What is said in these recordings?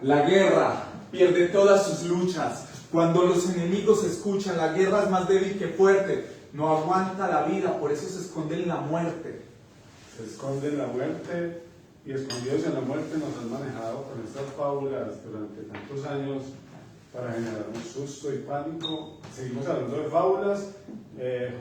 La guerra pierde todas sus luchas. Cuando los enemigos escuchan, la guerra es más débil que fuerte. No aguanta la vida, por eso se esconde en la muerte. Se esconde en la muerte y escondidos en la muerte nos han manejado con estas fábulas durante tantos años para generarnos susto y pánico. Seguimos hablando de fábulas.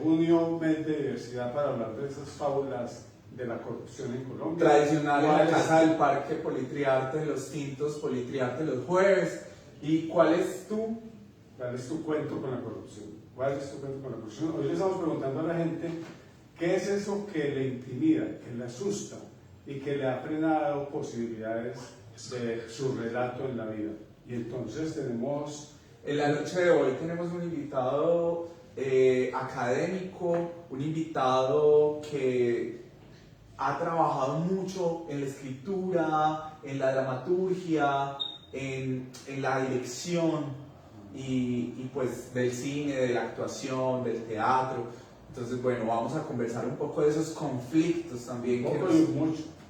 Junio, mes de diversidad para hablar de esas fábulas de la corrupción en Colombia. Tradicional en la Casa del Parque, Politriarte, los tintos, Politriarte los jueves. ¿Y cuál es tu? ¿Cuál es tu cuento con la corrupción? ¿Cuál es tu cuento con la corrupción? Hoy le estamos preguntando a la gente qué es eso que le intimida, que le asusta y que le ha frenado posibilidades de su relato en la vida. Y entonces tenemos... En la noche de hoy tenemos un invitado académico, un invitado que ha trabajado mucho en la escritura, en la dramaturgia, en la dirección y pues del cine, de la actuación, del teatro. Entonces, bueno, vamos a conversar un poco de esos conflictos también.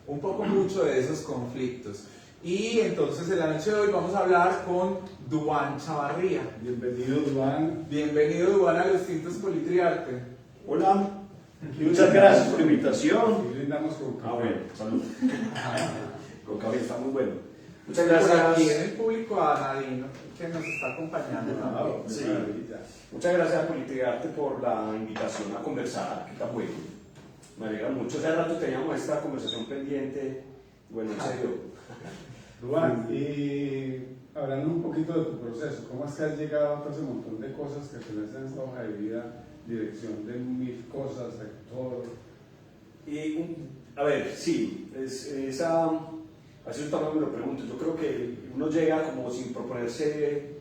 Un poco mucho de esos conflictos. Y entonces en la noche de hoy vamos a hablar con Duván Chavarría. Bienvenido, Duván. Bienvenido, Duván, a los tintos Politriarte. Hola, muchas gracias por la invitación. Y brindamos con café. Bueno, salud. Con café está muy bueno. Muchas Por aquí gracias. en el público a Nadine, que nos está acompañando también. Sí. Muchas gracias a Politriarte por la invitación a conversar, que tan bueno. Me alegra mucho. Hace rato teníamos esta conversación pendiente. Bueno, en serio. Duván, y hablando un poquito de tu proceso, ¿cómo es que has llegado a todo ese montón de cosas que tenés en esta hoja de vida? Dirección de 1000 cosas, actor. A ver, sí, así yo también me lo pregunto. Yo creo que uno llega como sin proponerse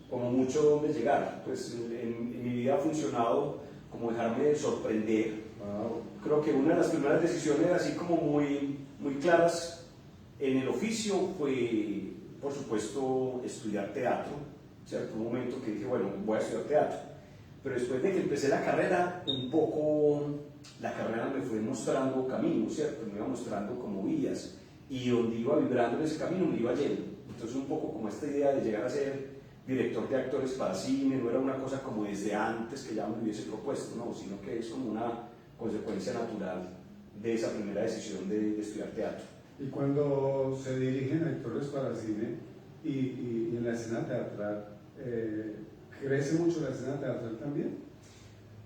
como mucho dónde llegar. Pues en mi vida ha funcionado como dejarme sorprender. Wow. Creo que una de las primeras decisiones así como muy claras en el oficio fue, por supuesto, estudiar teatro, ¿cierto? Un momento que dije, bueno, voy a estudiar teatro. Pero después de que empecé la carrera, un poco la carrera me fue mostrando caminos, ¿cierto? Me iba mostrando como vías, y donde iba vibrando en ese camino me iba yendo. Entonces un poco como esta idea de llegar a ser director de actores para cine no era una cosa como desde antes que ya me hubiese propuesto, no, sino que es como una consecuencia natural de esa primera decisión de estudiar teatro. Y cuando se dirigen actores para cine y en la escena teatral, ¿crece mucho la escena teatral también?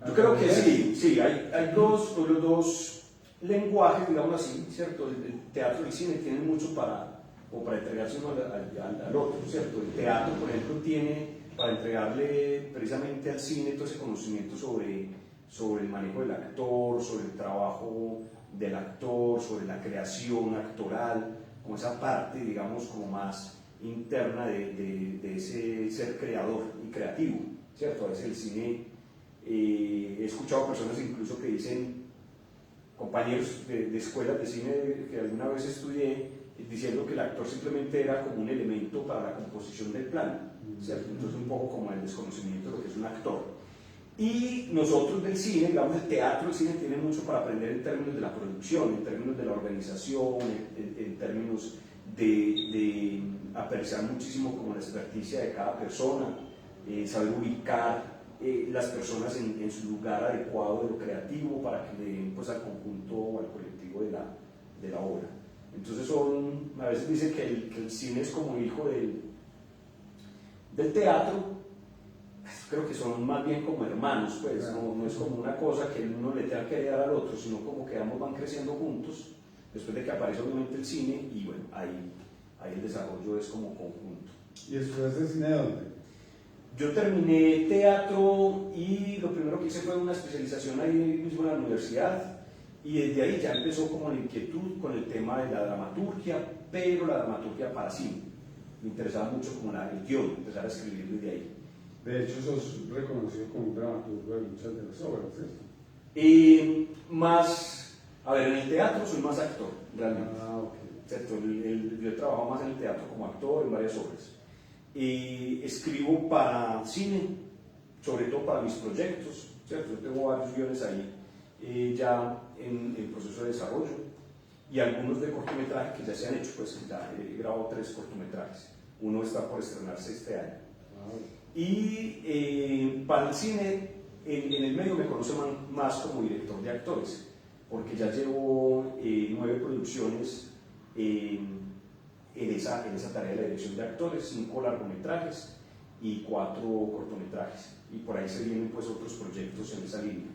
Yo creo que sí, hay los dos lenguajes, digamos así, ¿cierto? El teatro y el cine tienen mucho para entregarse uno al otro, ¿cierto? El teatro, por ejemplo, tiene para entregarle precisamente al cine todo ese conocimiento sobre el manejo del actor, sobre el trabajo del actor, sobre la creación actoral, como esa parte, digamos, como más interna de ese ser creador y creativo, ¿cierto? A veces el cine, he escuchado personas incluso que dicen, compañeros de escuelas de cine que alguna vez estudié, diciendo que el actor simplemente era como un elemento para la composición del plano, ¿cierto? Entonces un poco como el desconocimiento de lo que es un actor. Y nosotros del cine, digamos, el teatro, el cine tiene mucho para aprender en términos de la producción, en términos de la organización, en términos de apreciar muchísimo como la experticia de cada persona, saber ubicar las personas en su lugar adecuado de lo creativo para que le den pues, al conjunto o al colectivo de la obra. Entonces a veces dicen que el cine es como hijo del teatro. Creo que son más bien como hermanos, pues, no es como una cosa que uno le tenga que dar al otro, sino como que ambos van creciendo juntos, después de que aparece obviamente el cine, y bueno, ahí el desarrollo es como conjunto. ¿Y estudiaste cine dónde? Yo terminé teatro y lo primero que hice fue una especialización ahí mismo en la universidad, y desde ahí ya empezó como la inquietud con el tema de la dramaturgia, pero la dramaturgia para cine. Me interesaba mucho como el guión, empezar a escribir desde ahí. De hecho, sos reconocido como un dramaturgo de muchas de las obras, ¿cierto? En el teatro soy más actor, realmente. Ok. ¿Cierto? Yo he trabajado más en el teatro como actor en varias obras. Escribo para cine, sobre todo para mis proyectos, ¿cierto? Yo tengo varios guiones ahí ya en proceso de desarrollo, y algunos de cortometraje que ya se han hecho, pues ya he grabado 3 cortometrajes. uno está por estrenarse este año. Wow. Y para el cine, en el medio me conocen más como director de actores, porque ya llevo 9 producciones en esa tarea de la dirección de actores, 5 largometrajes y 4 cortometrajes, y por ahí se vienen pues otros proyectos en esa línea.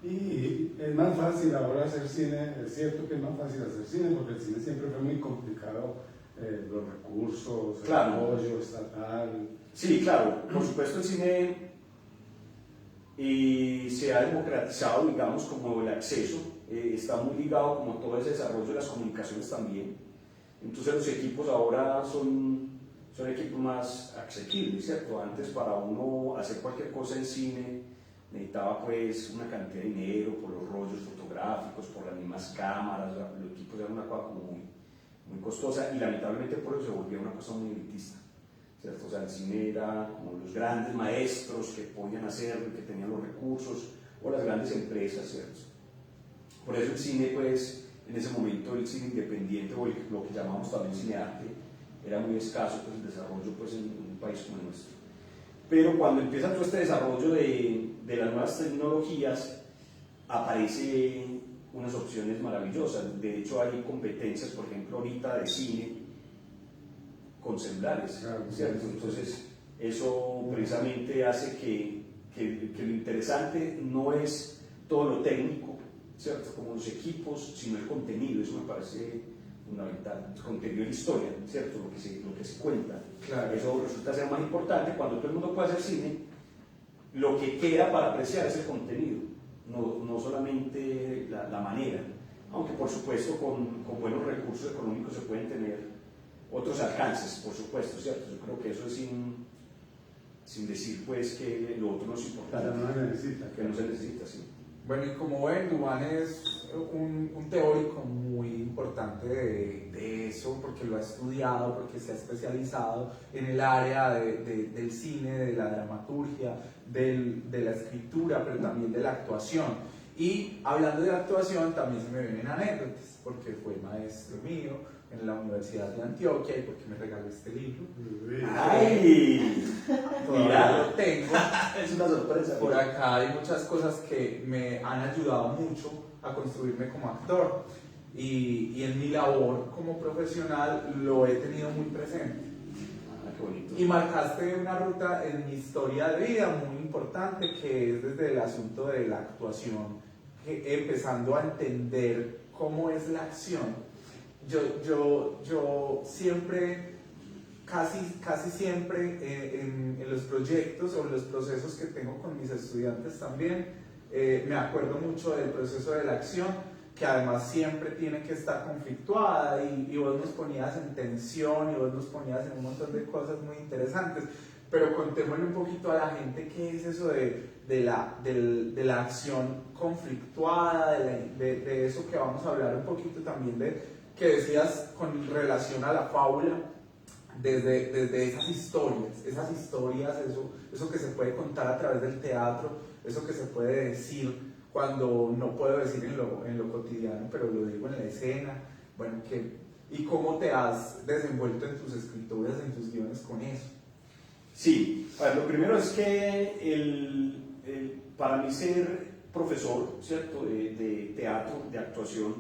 Y es más fácil ahora hacer cine, es cierto que es más fácil hacer cine porque el cine siempre fue muy complicado, los recursos, Claro. el apoyo estatal. Sí, claro, por supuesto el cine se ha democratizado, digamos, como el acceso, está muy ligado como todo ese desarrollo de las comunicaciones también. Entonces los equipos ahora son equipos más asequibles, ¿cierto? Antes para uno hacer cualquier cosa en cine necesitaba pues una cantidad de dinero por los rollos fotográficos, por las mismas cámaras, los equipos eran una cosa como muy costosa, y lamentablemente por eso se volvía una cosa muy elitista, ¿cierto? O sea, el cine era como los grandes maestros que podían hacerlo, que tenían los recursos, o las grandes empresas, ¿cierto? Por eso el cine, pues, en ese momento el cine independiente, o lo que llamamos también cinearte, era muy escaso, pues, el desarrollo pues, en un país como el nuestro. Pero cuando empieza todo este desarrollo de las nuevas tecnologías, aparecen unas opciones maravillosas. De hecho, hay competencias, por ejemplo, ahorita de cine con celulares, Claro, ¿cierto? Entonces, eso precisamente hace que lo interesante no es todo lo técnico, ¿cierto? Como los equipos, sino el contenido. Eso me parece fundamental. El contenido de la historia, ¿cierto? Lo que se cuenta. Claro. Eso resulta ser más importante cuando todo el mundo puede hacer cine. Lo que queda para apreciar es el contenido, no solamente la manera. Aunque, por supuesto, con buenos recursos económicos se pueden tener otros alcances, por supuesto, ¿cierto? Yo creo que eso es sin decir, pues, que lo otro no es importante. Pero no se necesita. Que no se necesita, sí. Bueno, y como ven, Duván es un teórico muy importante de eso, porque lo ha estudiado, porque se ha especializado en el área del cine, de la dramaturgia, de la escritura, pero también de la actuación. Y hablando de la actuación, también se me vienen anécdotas, porque fue maestro mío en la Universidad de Antioquia y porque me regaló este libro. ¡Ay! Todavía Mira. lo tengo. Es una sorpresa. Por acá hay muchas cosas que me han ayudado mucho a construirme como actor, y en mi labor como profesional lo he tenido muy presente. Ah, qué bonito. Y marcaste una ruta en mi historia de vida muy importante, que es desde el asunto de la actuación, empezando a entender cómo es la acción. Yo siempre, casi siempre en los proyectos o en los procesos que tengo con mis estudiantes también, me acuerdo mucho del proceso de la acción, que además siempre tiene que estar conflictuada, y vos nos ponías en tensión y vos nos ponías en un montón de cosas muy interesantes. Pero contémosle un poquito a la gente qué es eso de la acción conflictuada, de eso que vamos a hablar un poquito también que decías con relación a la fábula, desde esas historias, eso que se puede contar a través del teatro, eso que se puede decir cuando no puedo decir en lo cotidiano, pero lo digo en la escena. Bueno, ¿y cómo te has desenvuelto en tus escrituras, en tus guiones con eso? Sí, a ver, lo primero es que para mí ser profesor, ¿cierto?, de teatro, de actuación,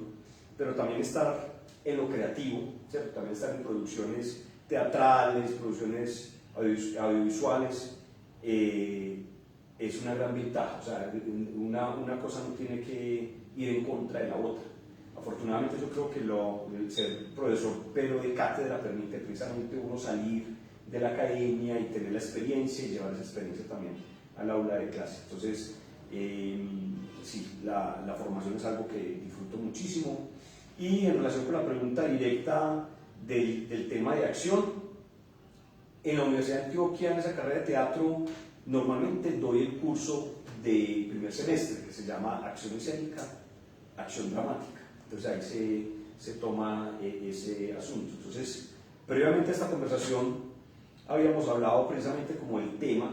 pero también estar en lo creativo, ¿cierto?, también estar en producciones teatrales, producciones audiovisuales, es una gran ventaja. O sea, una cosa no tiene que ir en contra de la otra. Afortunadamente yo creo que el ser profesor pero de cátedra permite precisamente uno salir de la academia y tener la experiencia y llevar esa experiencia también al aula de clase. Entonces, sí, la formación es algo que disfruto muchísimo. Y en relación con la pregunta directa del tema de acción, en la Universidad de Antioquia, en esa carrera de teatro, normalmente doy el curso de primer semestre que se llama Acción Escénica, Acción Dramática. Entonces ahí se toma ese asunto. Entonces, previamente a esta conversación habíamos hablado precisamente como del tema,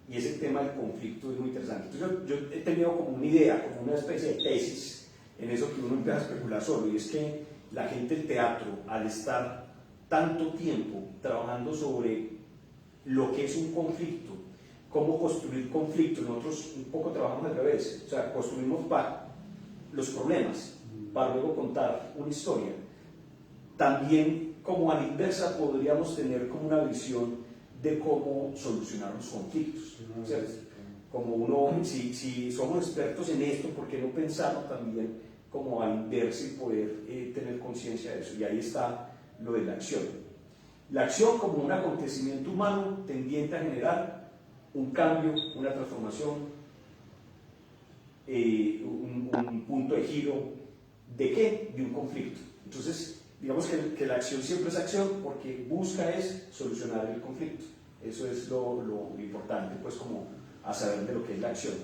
y ese tema del conflicto es muy interesante. Entonces yo he tenido como una idea, como una especie de tesis en eso que uno empieza a especular solo, y es que la gente del teatro, al estar tanto tiempo trabajando sobre lo que es un conflicto, cómo construir conflictos. Nosotros un poco trabajamos al revés, o sea, construimos los problemas para luego contar una historia. También, como a la inversa, podríamos tener como una visión de cómo solucionar los conflictos. ¿Cierto? Como uno, si somos expertos en esto, ¿por qué no pensarlo también como a la inversa y poder tener conciencia de eso? Y ahí está lo de la acción. La acción como un acontecimiento humano tendiente a generar un cambio, una transformación, un punto de giro. ¿De qué? De un conflicto. Entonces, digamos que la acción siempre es acción porque busca es solucionar el conflicto. Eso es lo importante, pues como a saber de lo que es la acción.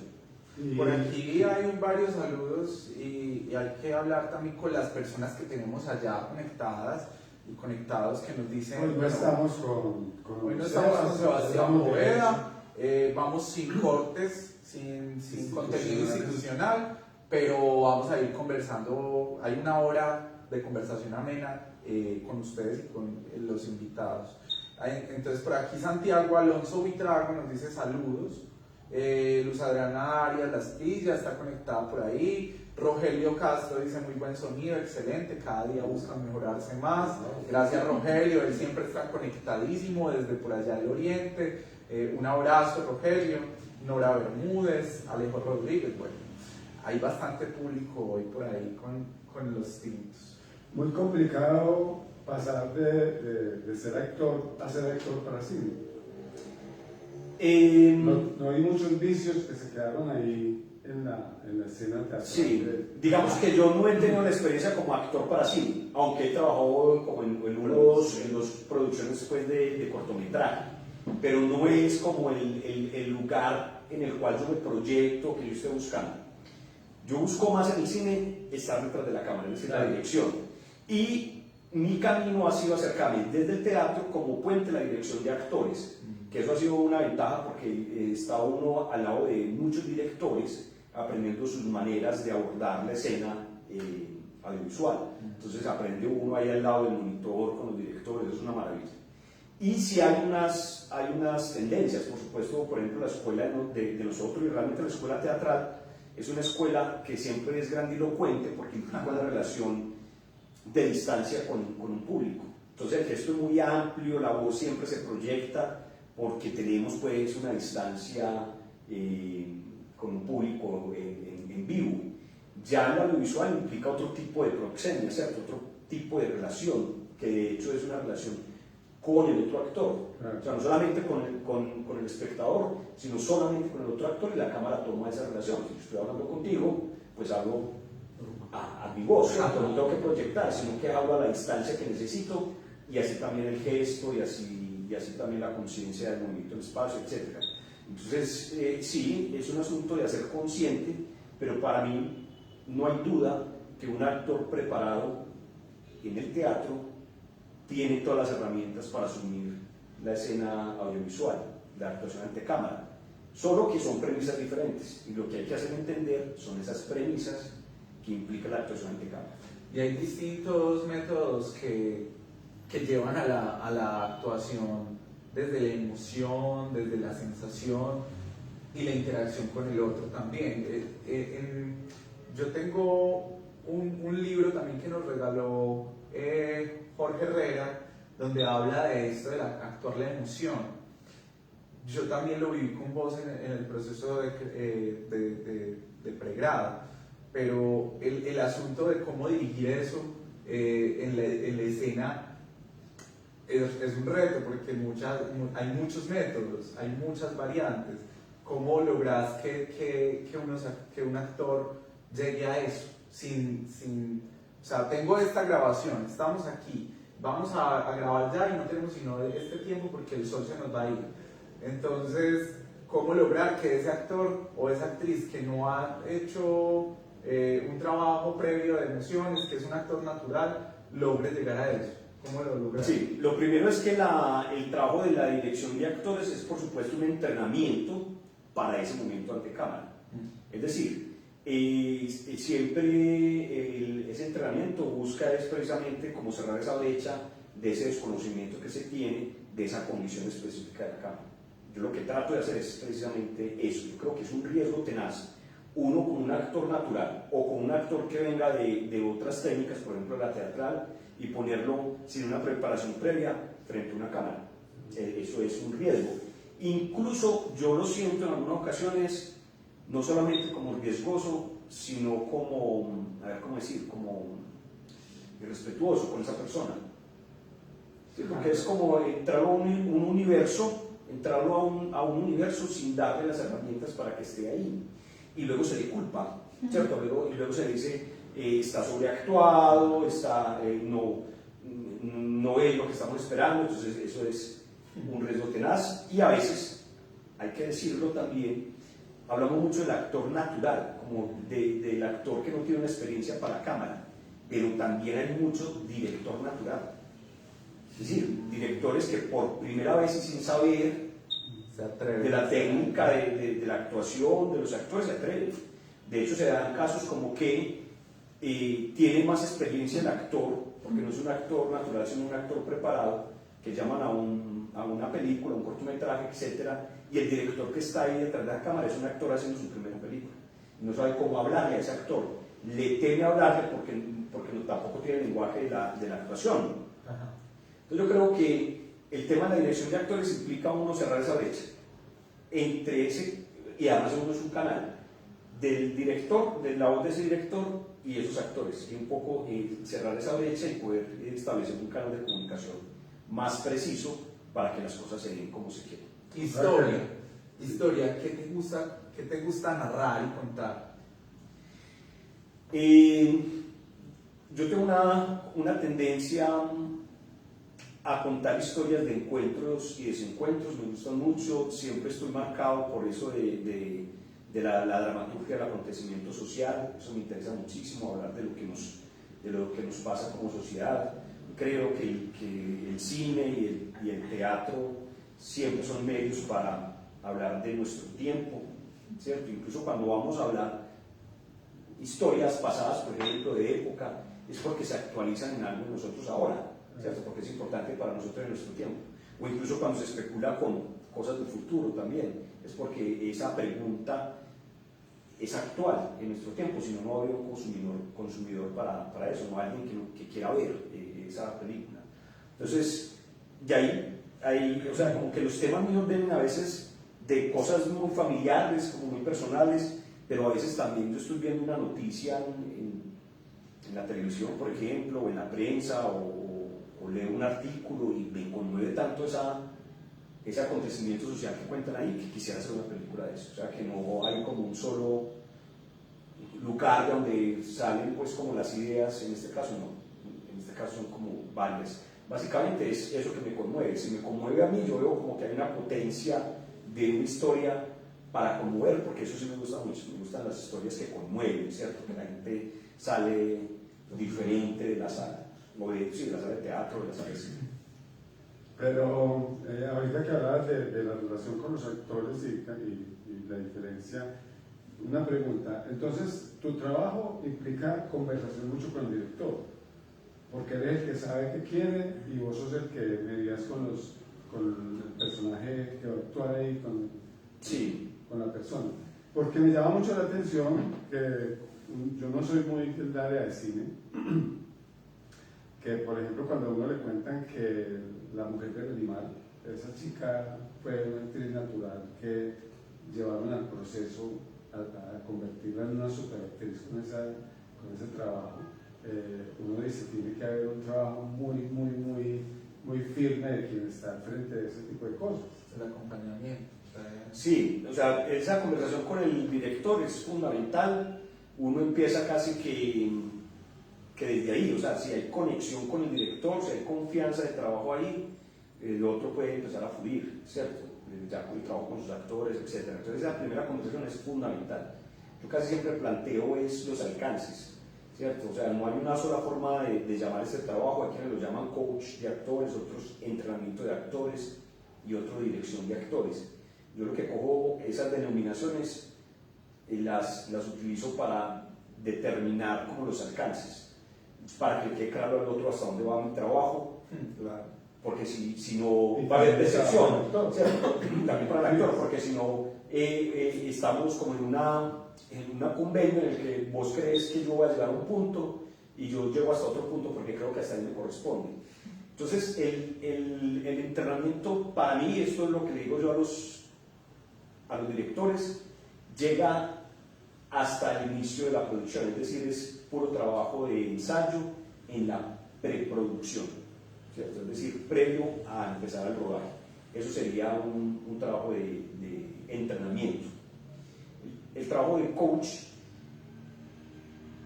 Por aquí hay varios saludos y hay que hablar también con las personas que tenemos allá conectadas y conectados que nos dicen... Hoy no estamos con hoy no estamos con Sebastián Bóveda, vamos sin cortes, sin contenido institucional, pero vamos a ir conversando, hay una hora de conversación amena con ustedes y con los invitados. Entonces por aquí Santiago Alonso Vitrago nos dice saludos. Luz Adriana Arias Lastilla está conectada por ahí. Rogelio Castro dice muy buen sonido, excelente, cada día buscan mejorarse más. Gracias Rogelio, él siempre está conectadísimo desde por allá del oriente. Un abrazo Rogelio. Nora Bermúdez, Alejo Rodríguez, bueno, hay bastante público hoy por ahí con los tintos. Muy complicado pasar de ser actor a ser actor para cine. No hay muchos vicios que se quedaron ahí en la escena teatral. Sí, digamos que yo no he tenido la experiencia como actor para cine, aunque he trabajado como en dos producciones pues, de cortometraje, pero no es como el lugar en el cual yo me proyecto, que yo esté buscando. Yo busco más en el cine estar detrás de la cámara, es decir, la dirección. Y mi camino ha sido acercarme desde el teatro como puente a la dirección de actores, que eso ha sido una ventaja porque está uno al lado de muchos directores aprendiendo sus maneras de abordar la escena audiovisual. Entonces aprende uno ahí al lado del monitor con los directores, es una maravilla. Y sí hay unas tendencias, por supuesto, por ejemplo, la escuela de nosotros, y realmente la escuela teatral es una escuela que siempre es grandilocuente porque implica una relación de distancia con un público. Entonces el gesto es muy amplio, la voz siempre se proyecta porque tenemos pues una distancia con un público en vivo. Ya el audiovisual implica otro tipo de proxemia, ¿cierto? Otro tipo de relación, que de hecho es una relación con el otro actor, o sea, no solamente con el espectador, sino solamente con el otro actor, y la cámara toma esa relación. Si yo estoy hablando contigo, pues hablo a mi voz, ¿cierto? No tengo que proyectar, sino que hablo a la distancia que necesito, y así también el gesto, y así también la conciencia del movimiento del espacio, etc. Entonces, sí, es un asunto de hacer consciente, pero para mí no hay duda que un actor preparado en el teatro tiene todas las herramientas para asumir la escena audiovisual, la actuación ante cámara, solo que son premisas diferentes, y lo que hay que hacer entender son esas premisas que implica la actuación ante cámara. Y hay distintos métodos que llevan a la actuación, desde la emoción, desde la sensación y la interacción con el otro también. Yo tengo un libro también que nos regaló Jorge Herrera, donde habla de esto, de actuar la emoción. Yo también lo viví con vos en el proceso de pregrado, pero el asunto de cómo dirigir eso en la escena es un reto, porque hay muchos métodos, hay muchas variantes. ¿Cómo logras que un actor llegue a eso? O sea, tengo esta grabación, estamos aquí, vamos a grabar ya y no tenemos sino este tiempo porque el sol se nos va a ir. Entonces, ¿cómo lograr que ese actor o esa actriz que no ha hecho un trabajo previo de emociones, que es un actor natural, logre llegar a eso? ¿Cómo lo logras? Sí, lo primero es que el trabajo de la dirección de actores es, por supuesto, un entrenamiento para ese momento ante cámara. Es decir, siempre ese entrenamiento busca es precisamente como cerrar esa brecha de ese desconocimiento que se tiene de esa condición específica de la cámara. Yo lo que trato de hacer es precisamente eso. Yo creo que es un riesgo tenaz, uno con un actor natural o con un actor que venga de otras técnicas, por ejemplo la teatral, y ponerlo sin una preparación previa frente a una cámara. Eso es un riesgo. Incluso yo lo siento en algunas ocasiones, no solamente como riesgoso, sino como, a ver cómo decir, como irrespetuoso con esa persona. ¿Sí? Porque es como entrar a un universo, entrarlo a un universo sin darle las herramientas para que esté ahí. Y luego se le culpa, ¿cierto? Y luego se le dice, está sobreactuado, no es lo que estamos esperando, entonces eso es un riesgo tenaz. Y a veces, hay que decirlo también, hablamos mucho del actor natural, como del actor que no tiene una experiencia para cámara, pero también hay mucho director natural. Es decir, directores que por primera vez y sin saber de la técnica, de la actuación, de los actores, se atreven. De hecho, se dan casos como que tiene más experiencia el actor, porque no es un actor natural, sino un actor preparado, que llaman a una película, un cortometraje, etc. Y el director que está ahí detrás de la cámara es un actor haciendo su primera película. No sabe cómo hablarle a ese actor. Le teme hablarle porque tampoco tiene el lenguaje de la actuación. Ajá. Entonces yo creo que el tema de la dirección de actores implica uno cerrar esa brecha entre ese, y además uno es un canal del director, de la voz de ese director y esos actores, y un poco cerrar esa brecha y poder establecer un canal de comunicación más preciso para que las cosas se den como se quieren. Historia, ¿qué te gusta narrar y contar? Yo tengo una tendencia a contar historias de encuentros y desencuentros, me gustan mucho, siempre estoy marcado por eso de la dramaturgia del acontecimiento social, eso me interesa muchísimo, hablar de lo que nos pasa como sociedad. Creo que el cine y el teatro siempre son medios para hablar de nuestro tiempo, ¿cierto? Incluso cuando vamos a hablar historias pasadas, por ejemplo, de época, es porque se actualizan en algo de nosotros ahora, ¿cierto? Porque es importante para nosotros en nuestro tiempo. O incluso cuando se especula con cosas del futuro también, es porque esa pregunta es actual en nuestro tiempo, si no, no habría un consumidor para eso, no alguien que quiera ver esa película. Entonces, de ahí, o sea, como que los temas míos vienen a veces de cosas muy familiares, como muy personales, pero a veces también yo estoy viendo una noticia en la televisión, por ejemplo, o en la prensa, o leo un artículo y me conmueve tanto ese acontecimiento social que cuentan ahí, que quisiera hacer una película de eso. O sea, que no hay como un solo lugar donde salen pues como las ideas, en este caso no, en este caso son como varias. Básicamente es eso que me conmueve. Si me conmueve a mí, yo veo como que hay una potencia de una historia para conmover, porque eso sí me gusta mucho, me gustan las historias que conmueven, ¿cierto? Que la gente sale diferente de la sala, o de la sala de teatro, de la sala de cine. Pero ahorita que hablabas de la relación con los actores y la diferencia, una pregunta. Entonces, tu trabajo implica conversación mucho con el director, porque él es el que sabe qué quiere y vos sos el que medias con el personaje que va a actuar ahí, con la persona. Porque me llama mucho la atención que yo no soy muy del área de cine, que por ejemplo cuando a uno le cuentan que la mujer de Belimar, esa chica fue una actriz natural que llevaron al proceso a convertirla en una superactriz con ese trabajo, uno dice tiene que haber un trabajo muy firme de quien está frente a ese tipo de cosas. El acompañamiento. Sí, o sea, esa conversación con el director es fundamental. Uno empieza casi que desde ahí, o sea, si hay conexión con el director, si hay confianza de trabajo ahí, el otro puede empezar a fluir, ¿cierto? Ya con el trabajo con sus actores, etc. Entonces esa primera conversación es fundamental. Yo casi siempre planteo los alcances, ¿cierto? O sea, no hay una sola forma de llamar este trabajo. Hay quienes lo llaman coach de actores, otros entrenamiento de actores y otro dirección de actores. Yo lo que cojo esas denominaciones y las utilizo para determinar como los alcances. para que quede claro al otro hasta dónde va mi trabajo, Claro. porque si no Y va a haber también decepción, para el actor. ¿cierto? Y también para el actor, porque si no estamos como en una convenio en el que vos crees que yo voy a llegar a un punto y yo llego hasta otro punto porque creo que hasta ahí me corresponde. Entonces, el entrenamiento, para mí, esto es lo que le digo yo a los directores, llega hasta el inicio de la producción, es decir, es puro trabajo de ensayo en la preproducción, ¿cierto? Es decir, previo a empezar el rodaje. Eso sería un trabajo de entrenamiento. El trabajo del coach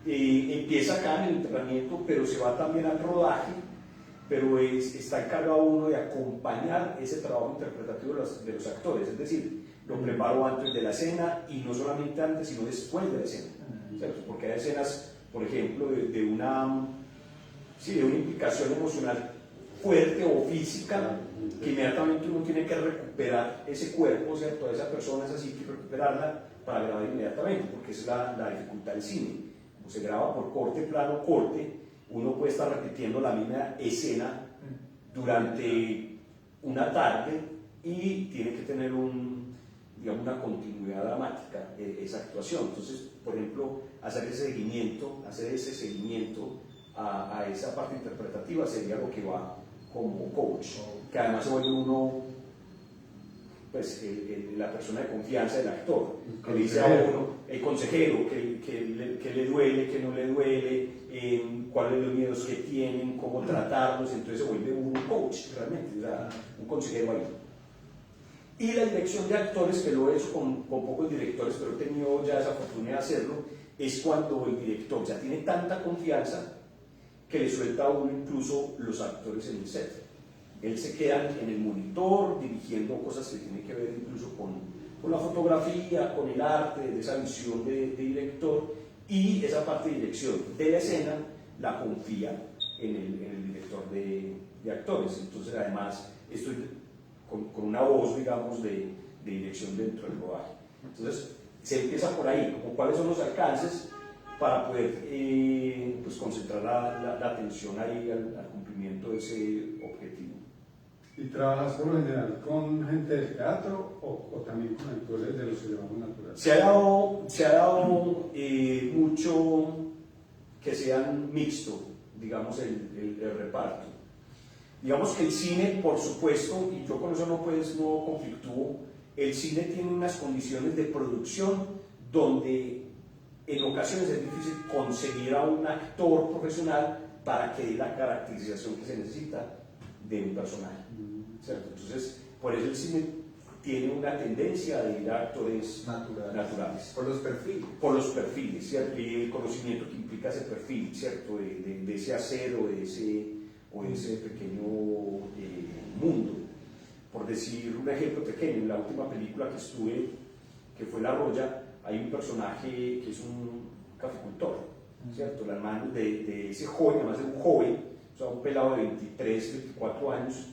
empieza acá en el entrenamiento, pero se va también al rodaje, pero está encargado uno de acompañar ese trabajo interpretativo de los actores, es decir, lo preparo antes de la escena y no solamente antes, sino después de la escena, ¿cierto? Porque hay escenas, por ejemplo, de una implicación emocional fuerte o física, que inmediatamente uno tiene que recuperar ese cuerpo, ¿cierto? Esa persona es así, que recuperarla para grabar inmediatamente, porque esa es la dificultad del cine. Como se graba por corte, plano, corte, uno puede estar repitiendo la misma escena durante una tarde y tiene que tener una continuidad dramática esa actuación. Entonces, por ejemplo, hacer ese seguimiento a esa parte interpretativa sería lo que va como coach, que además se vuelve uno, pues, la persona de confianza del actor, que le dice a uno, el consejero, que le duele, que no le duele, cuáles son los miedos que tienen, cómo tratarlos. Entonces se vuelve un coach realmente, o sea, un consejero ahí. Y la dirección de actores, que lo he hecho con pocos directores, pero he tenido ya esa oportunidad de hacerlo, es cuando el director ya tiene tanta confianza que le suelta a uno incluso los actores en el set. Él se queda en el monitor dirigiendo cosas que tienen que ver incluso con la fotografía, con el arte, de esa visión de director, y esa parte de dirección de la escena la confía en el director de actores. Entonces, además, estoy con una voz, digamos, de dirección dentro del rodaje. Entonces, se empieza por ahí, como cuáles son los alcances para poder pues concentrar la atención ahí al cumplimiento de ese objetivo. ¿Y trabajas por lo general con gente del teatro o también con actores de los que llamamos naturales? Se ha dado mucho que sean mixto, digamos, el reparto. Digamos que el cine, por supuesto, y yo con eso no conflictúo, el cine tiene unas condiciones de producción donde en ocasiones es difícil conseguir a un actor profesional para que dé la caracterización que se necesita de un personaje, ¿cierto? Entonces, por eso el cine tiene una tendencia de ir a actores naturales. Por los perfiles. Por los perfiles, ¿cierto? Y el conocimiento que implica ese perfil, ¿cierto? De ese hacer o de ese pequeño mundo. Por decir un ejemplo pequeño, en la última película que estuve, que fue La Roya, hay un personaje que es un caficultor, ¿cierto? La hermana de ese joven, además de un joven, o sea, un pelado de 23, 24 años,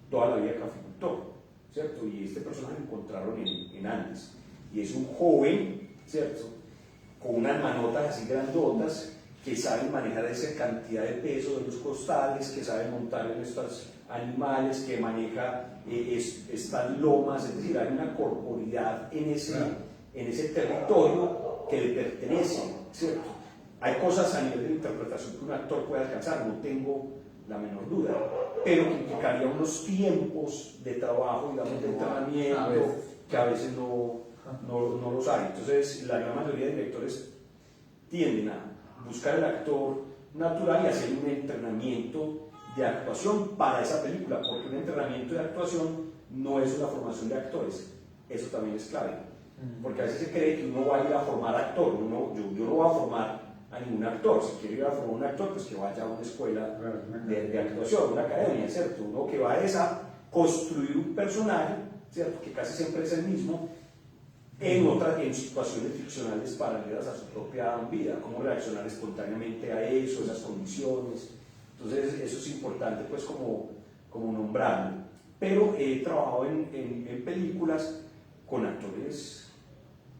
toda la vida caficultor, ¿cierto? Y este personaje lo encontraron en Andes. Y es un joven, ¿cierto? Con unas manotas así grandotas, que saben manejar esa cantidad de peso de los costales, que saben montar en estos animales, que maneja estas lomas, es decir, hay una corporidad en ese territorio que le pertenece, ¿cierto? Hay cosas a nivel de interpretación que un actor puede alcanzar, no tengo la menor duda, pero que implicaría unos tiempos de trabajo, digamos, de entrenamiento, que a veces no los hay. Entonces, la gran mayoría de directores tienden a buscar el actor natural y hacer un entrenamiento de actuación para esa película, porque un entrenamiento de actuación no es una formación de actores, eso también es clave, porque a veces se cree que uno va a ir a formar actor, yo no voy a formar a ningún actor, si quiere ir a formar un actor, pues que vaya a una escuela de actuación, una academia, ¿cierto? Uno que va es a construir un personaje, ¿cierto? Que casi siempre es el mismo, en situaciones ficcionales paralelas a su propia vida, cómo reaccionar espontáneamente a eso, esas condiciones. Entonces eso es importante pues como nombrarlo. Pero he trabajado en películas con actores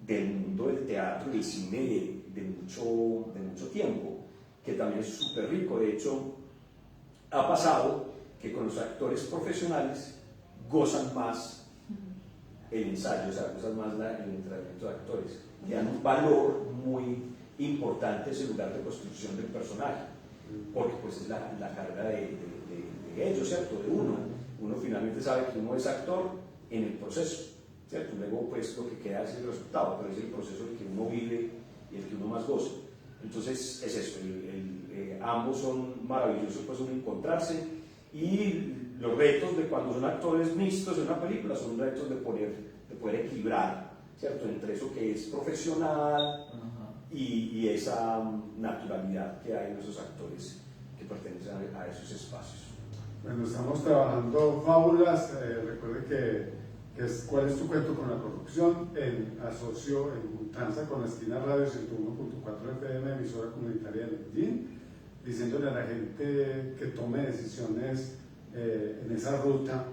del mundo del teatro y del cine de mucho tiempo, que también es súper rico. De hecho, ha pasado que con los actores profesionales gozan más el ensayo, o sea, gozan más el entrenamiento de actores, le dan un valor muy importante a ese lugar de construcción del personaje, porque pues es la carrera de ellos, ¿cierto? De uno. Uno finalmente sabe que uno es actor en el proceso, ¿cierto? Luego pues lo que queda es el resultado, pero es el proceso el que uno vive y el que uno más goza. Entonces es eso, ambos son maravillosos, pues uno encontrarse, y los retos de cuando son actores mixtos en una película son retos de poder equilibrar, ¿cierto? Entre eso que es profesional y esa naturalidad que hay en esos actores que pertenecen a esos espacios. Bueno, estamos trabajando fábulas. Recuerde ¿cuál es tu cuento con la corrupción? En asocio, en juntanza con la Esquina Radio 101.4 FM, emisora comunitaria de Medellín, diciéndole a la gente que tome decisiones en esa ruta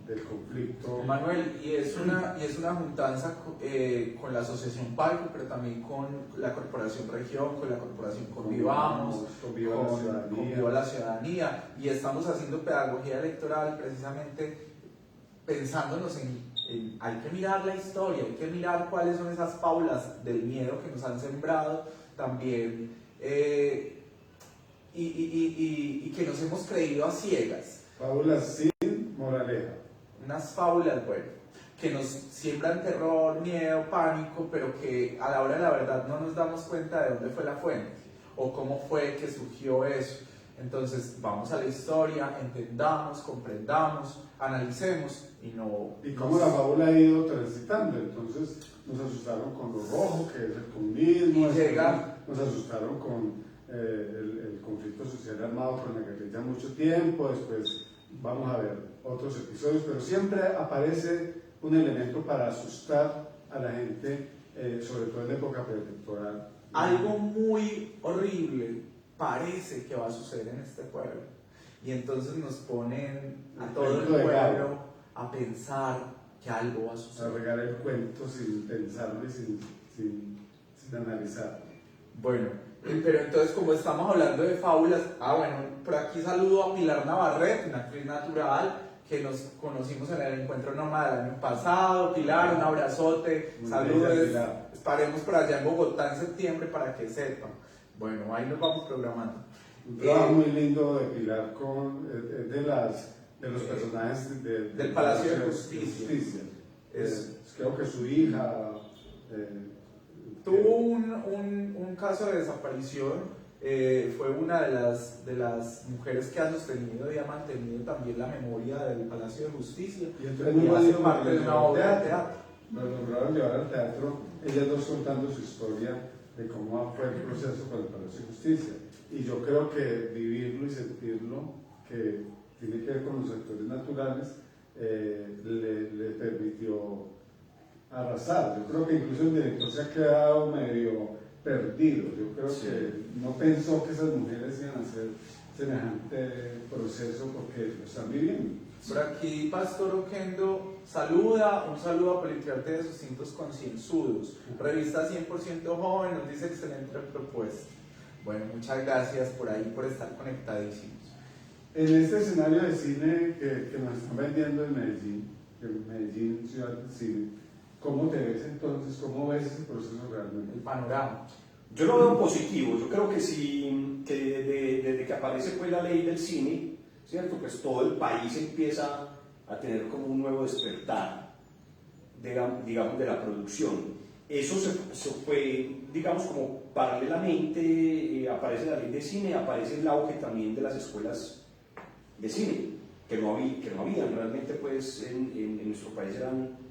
del conflicto. Manuel, y es una juntanza con la Asociación Palco, pero también con la Corporación Región, con la Corporación Convivamos, con Viva la Ciudadanía, y estamos haciendo pedagogía electoral precisamente pensándonos en hay que mirar la historia, hay que mirar cuáles son esas fábulas del miedo que nos han sembrado también, y que nos hemos creído a ciegas. Fábulas sin moraleja. Unas fábulas, bueno, que nos siembran terror, miedo, pánico, pero que a la hora de la verdad no nos damos cuenta de dónde fue la fuente o cómo fue que surgió eso. Entonces vamos a la historia, entendamos, comprendamos, analicemos y no... Y cómo la fábula ha ido transitando. Entonces nos asustaron con lo rojo, que es el comunismo, nos asustaron con el conflicto social armado con la guerrilla mucho tiempo, después vamos a ver otros episodios, pero siempre aparece un elemento para asustar a la gente, sobre todo en la época preelectoral. Algo muy horrible parece que va a suceder en este pueblo, y entonces nos ponen a todo el pueblo a pensar que algo va a suceder. A regar el cuento sin pensarlo y sin analizarlo. Bueno, pero entonces como estamos hablando de fábulas, bueno, por aquí saludo a Pilar Navarrete, una actriz natural que nos conocimos en el encuentro Nómada del año pasado. Pilar, un abrazote, saludos, estaremos por allá en Bogotá en septiembre para que sepan. Bueno, ahí nos vamos programando. Un trabajo muy lindo de Pilar de los personajes del Palacio de Justicia. Creo que su hija tuvo un caso de desaparición. Fue una de las mujeres que ha sostenido y ha mantenido también la memoria del Palacio de Justicia, y hace parte de una obra de teatro. Nos lograron llevar al teatro, ellas dos contando su historia de cómo fue el proceso con el Palacio de Justicia. Y yo creo que vivirlo y sentirlo, que tiene que ver con los actores naturales, le permitió arrasar. Yo creo que incluso el director se ha quedado medio perdido. Yo creo que no pensó que esas mujeres iban a hacer semejante proceso porque lo están viviendo. Por aquí Pastor Oquendo saluda, un saludo a Politriarte de sus cintos concienzudos. Revista 100% joven, nos dice excelente propuesta. Bueno, muchas gracias por ahí, por estar conectadísimos. En este escenario de cine que nos están vendiendo en Medellín, ciudad del cine, ¿cómo te ves entonces? ¿Cómo ves ese proceso realmente? El panorama. Yo lo veo positivo. Yo creo que sí, que desde que aparece pues la ley del cine, ¿cierto? Pues todo el país empieza a tener como un nuevo despertar, digamos, de la producción. Eso se fue, digamos, como paralelamente aparece la ley de cine, aparece el auge también de las escuelas de cine, que no habían realmente, pues en nuestro país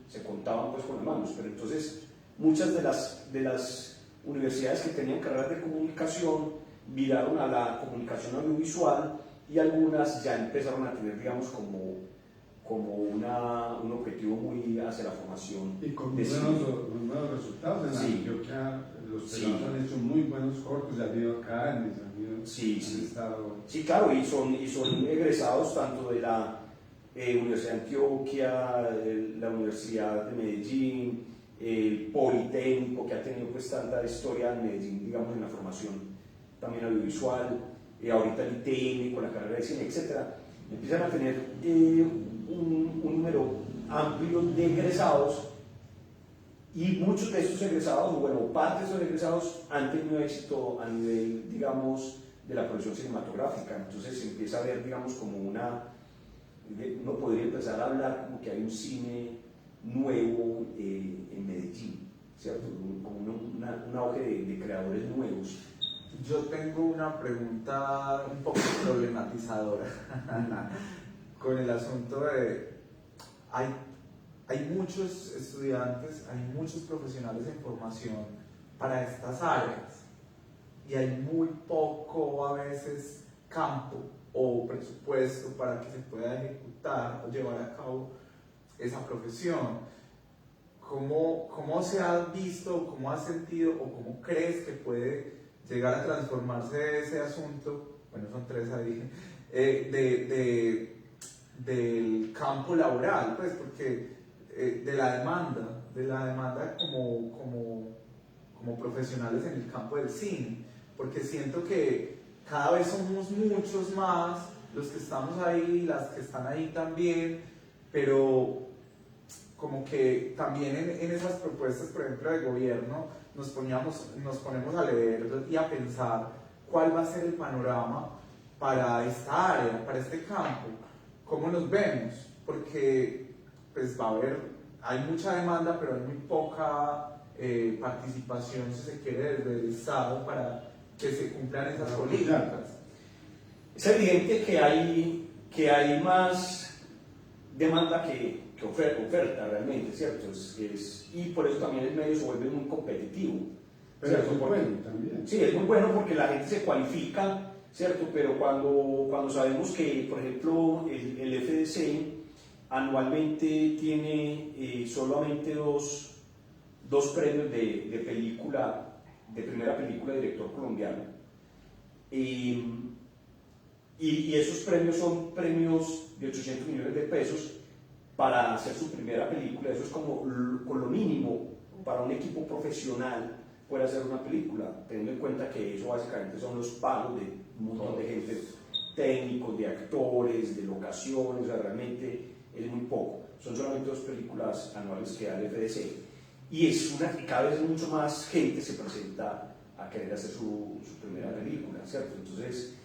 se contaban pues con las manos, pero entonces muchas de las universidades que tenían carreras de comunicación viraron a la comunicación audiovisual, y algunas ya empezaron a tener, digamos, como un objetivo muy hacia la formación. Y con de muy buenos resultados. En Antioquia los pelados han hecho muy buenos cortos, ya han ido acá, han estado... Sí, claro, y son egresados tanto de la Universidad de Antioquia, la Universidad de Medellín, el Politécnico, que ha tenido pues tanta historia en Medellín, digamos, en la formación también audiovisual, ahorita el ITM con la carrera de cine, etc., empiezan a tener un número amplio de egresados, y muchos de estos egresados, o bueno, parte de estos egresados han tenido éxito a nivel, digamos, de la producción cinematográfica. Entonces se empieza a ver, digamos, como uno podría empezar a hablar como que hay un cine nuevo en Medellín, ¿cierto? Como un auge de creadores nuevos. Yo tengo una pregunta un poco problematizadora con el asunto de, hay muchos estudiantes, hay muchos profesionales en formación para estas áreas y hay muy poco a veces campo o presupuesto para que se pueda ejecutar o llevar a cabo esa profesión. ¿Cómo se ha visto, cómo has sentido o cómo crees que puede llegar a transformarse ese asunto? Bueno, son tres ahí, del campo laboral, pues, porque de la demanda como profesionales en el campo del cine, porque siento que cada vez somos muchos más los que estamos ahí, las que están ahí también, pero como que también en esas propuestas, por ejemplo, de gobierno, nos ponemos a leer y a pensar cuál va a ser el panorama para esta área, para este campo, cómo nos vemos, porque pues hay mucha demanda, pero hay muy poca participación, si se quiere, desde el Estado para que se cumplan esas políticas. Es evidente que hay más demanda que oferta realmente, ¿cierto? Y por eso también el medio se vuelve muy competitivo. Pero es muy bueno también. Sí, es muy bueno porque la gente se cualifica, ¿cierto? Pero cuando sabemos que, por ejemplo, el FDC anualmente tiene solamente dos premios de película, de primera película de director colombiano, y esos premios son premios de 800 millones de pesos para hacer su primera película. Eso es como con lo mínimo para un equipo profesional poder hacer una película, teniendo en cuenta que eso básicamente son los pagos de un montón de gente, técnicos, de actores, de locaciones. O sea, realmente es muy poco. Son solamente 2 películas anuales que da el FDC, y cada vez mucho más gente se presenta a querer hacer su primera película, ¿cierto? Entonces,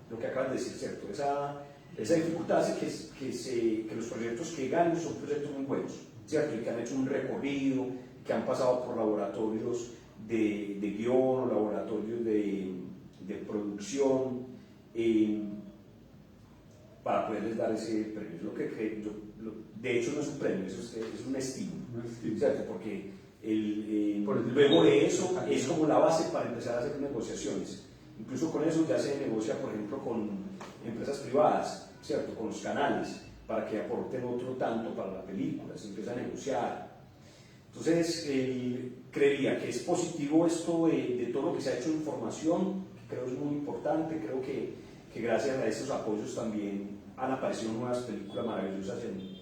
lo que acabas de decir, ¿cierto? Esa dificultad hace que los proyectos que ganen son proyectos muy buenos, ¿cierto? Y que han hecho un recorrido, que han pasado por laboratorios de guión o laboratorios de producción, para poderles dar ese premio. Es lo que de hecho no es un premio, eso es un estímulo, ¿cierto? Porque luego de eso es como la base para empezar a hacer negociaciones. Incluso con eso ya se negocia, por ejemplo, con empresas privadas, ¿cierto? Con los canales, para que aporten otro tanto para la película, se empieza a negociar. Entonces, creería que es positivo esto de todo lo que se ha hecho en formación, que creo es muy importante. Creo que gracias a estos apoyos también han aparecido nuevas películas maravillosas en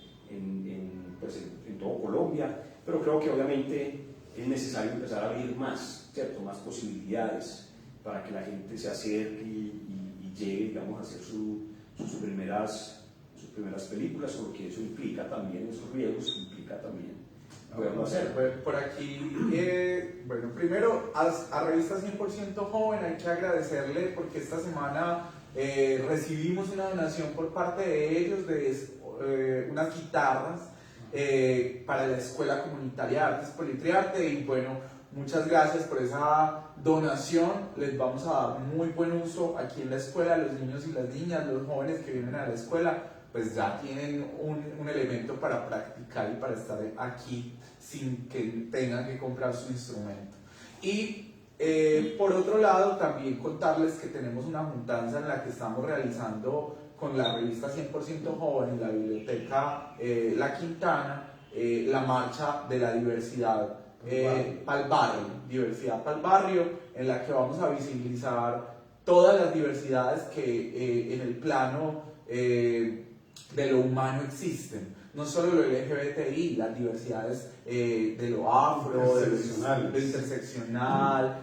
todo Colombia, pero creo que obviamente es necesario empezar a abrir más, ¿cierto? Más posibilidades para que la gente se acerque y llegue, digamos, a hacer sus primeras películas, porque eso implica también, esos riesgos implica también poderlo hacer. Por aquí, bueno, primero a Revista 100% Joven hay que agradecerle porque esta semana recibimos una donación por parte de ellos de unas guitarras para la Escuela Comunitaria de Artes Politriarte, y bueno, muchas gracias por esa donación. Les vamos a dar muy buen uso aquí en la escuela. Los niños y las niñas, los jóvenes que vienen a la escuela, pues ya tienen un elemento para practicar y para estar aquí sin que tengan que comprar su instrumento. Y por otro lado, también contarles que tenemos una juntanza en la que estamos realizando con la revista 100% Joven en la biblioteca La Quintana, la marcha de la diversidad pa'l barrio, diversidad pa'l barrio, en la que vamos a visibilizar todas las diversidades que en el plano de lo humano existen. no solo lo LGBTI, las diversidades de lo afro, de lo interseccional,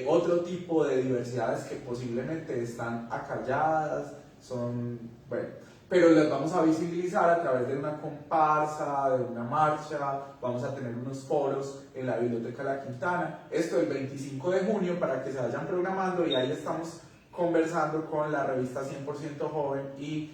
otro tipo de diversidades que posiblemente están acalladas, son, bueno, pero las vamos a visibilizar a través de una comparsa, de una marcha, vamos a tener unos foros en la Biblioteca La Quintana, esto el 25 de junio para que se vayan programando y ahí estamos conversando con la revista 100% Joven y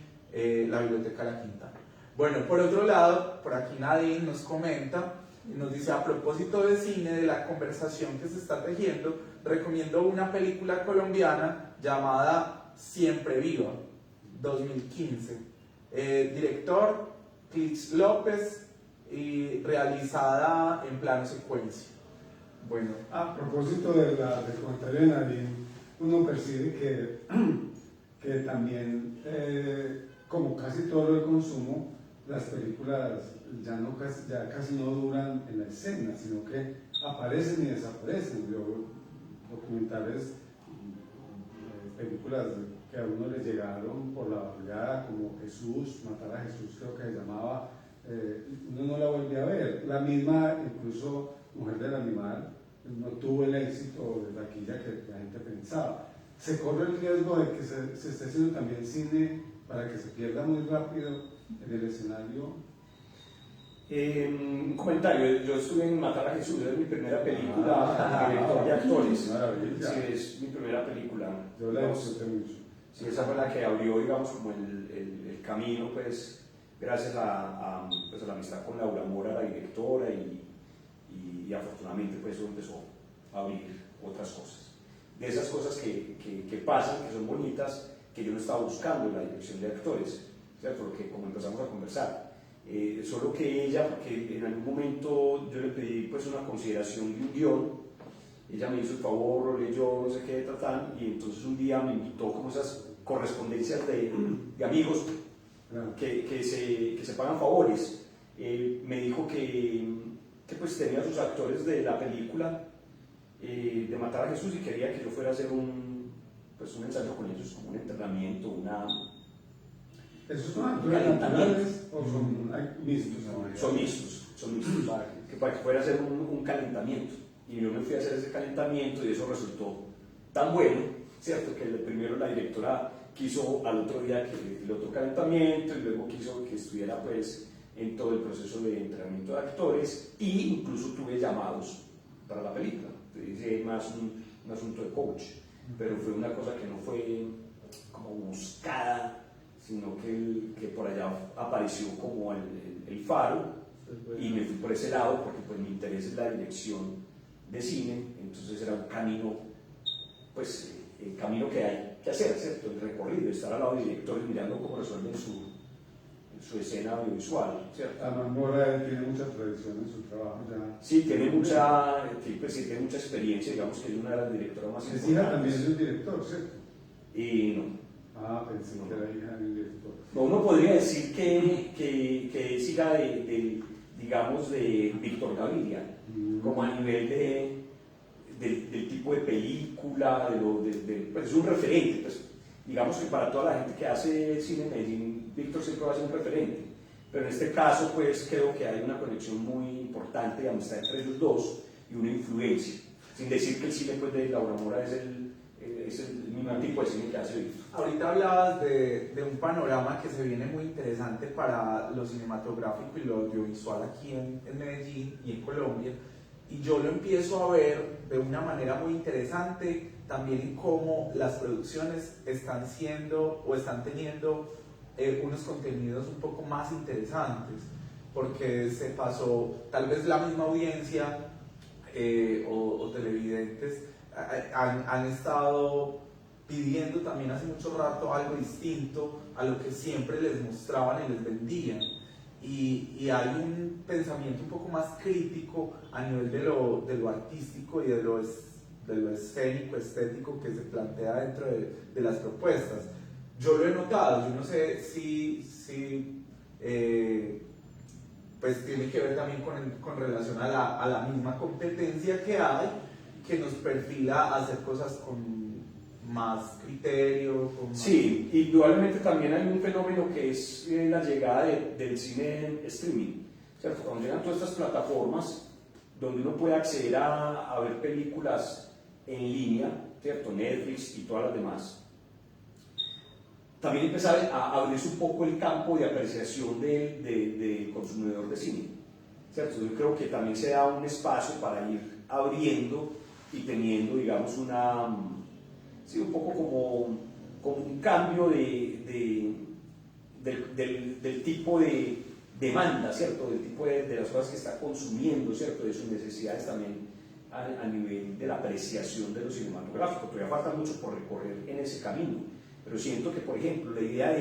la Biblioteca La Quintana. Bueno, por otro lado, por aquí Nadine nos comenta, nos dice, a propósito de cine, de la conversación que se está tejiendo, recomiendo una película colombiana llamada Siempre Viva, 2015. Director, Clix López, y realizada en plano secuencia. Bueno. A propósito del comentario de Nadine, uno percibe que también, como casi todo el consumo, las películas ya casi no duran en la escena, sino que aparecen y desaparecen. Documentales, películas que a uno le llegaron por la madrugada, como Jesús, Matar a Jesús creo que se llamaba, uno no la vuelve a ver. La misma, incluso Mujer del Animal, no tuvo el éxito de taquilla que la gente pensaba. Se corre el riesgo de que se esté haciendo también cine para que se pierda muy rápido en el escenario. Un comentario, yo estuve en Matar a Jesús, es mi primera película, director de actores. Sí, es mi primera película. Yo la disfruté mucho. Sí, esa fue la que abrió, digamos, como el camino, pues, gracias a la amistad con Laura Mora, la directora, y afortunadamente, pues, eso empezó a abrir otras cosas. De esas cosas que pasan, que son bonitas, que yo no estaba buscando en la dirección de actores, ¿cierto? Porque como empezamos a conversar. Solo que ella, porque en algún momento yo le pedí pues una consideración de un guión, ella me hizo el favor, lo leyó, no sé qué, y entonces un día me invitó como esas correspondencias de amigos que se pagan favores. Me dijo que pues tenía sus actores de la película de Matar a Jesús y quería que yo fuera a hacer un ensayo con ellos, como un entrenamiento, ¿Esos son actores naturales o son mixtos? Son mixtos, para que fuera a hacer un calentamiento. Y yo me fui a hacer ese calentamiento y eso resultó tan bueno, ¿cierto? Que primero la directora quiso al otro día que el otro calentamiento y luego quiso que estuviera pues en todo el proceso de entrenamiento de actores e incluso tuve llamados para la película. Entonces, más un asunto de coach, pero fue una cosa que no fue como buscada, sino que por allá apareció como el faro y me fui por ese lado porque pues mi interés es la dirección de cine, entonces era un camino, pues el camino que hay que hacer, ¿cierto? El recorrido, estar al lado del director y mirando cómo resuelven su escena audiovisual, ¿cierto? Además, Mora tiene mucha tradición en su trabajo ya. Sí, tiene mucha experiencia, digamos que es una de las directoras más importantes. Es hija también del director, ¿cierto? Y no. Pensé que era hija del director. No, uno podría decir que es hija digamos, de Víctor Gaviria, como a nivel del tipo de película, pues es un referente, pues, digamos que para toda la gente que hace cine en Medellín, Víctor siempre va a ser un referente, pero en este caso pues creo que hay una conexión muy importante de amistad entre ellos dos y una influencia, sin decir que el cine pues, de Laura Mora es el mismo tipo de cine que hace Víctor. Ahorita hablabas de un panorama que se viene muy interesante para lo cinematográfico y lo audiovisual aquí en Medellín y en Colombia, y yo lo empiezo a ver de una manera muy interesante también en cómo las producciones están siendo o están teniendo unos contenidos un poco más interesantes, porque se pasó, tal vez la misma audiencia o televidentes han estado pidiendo también hace mucho rato algo distinto a lo que siempre les mostraban y les vendían. Y hay un pensamiento un poco más crítico a nivel de lo artístico y de lo escénico, estético que se plantea dentro de las propuestas. Yo lo he notado, yo no sé si pues tiene que ver también con relación a la misma competencia que hay, que nos perfila a hacer cosas con más criterio. Con más... Sí, indudablemente también hay un fenómeno que es la llegada del cine en streaming, ¿cierto? Cuando llegan todas estas plataformas donde uno puede acceder a ver películas en línea, ¿cierto? Netflix y todas las demás, también empezar a abrirse un poco el campo de apreciación del consumidor de cine, ¿cierto? Yo creo que también se da un espacio para ir abriendo y teniendo, digamos, sí, un poco como un cambio del tipo de demanda, ¿cierto? Del tipo de las cosas que está consumiendo, ¿cierto? De sus necesidades también a nivel de la apreciación de lo cinematográfico. Todavía falta mucho por recorrer en ese camino, pero siento que, por ejemplo, la idea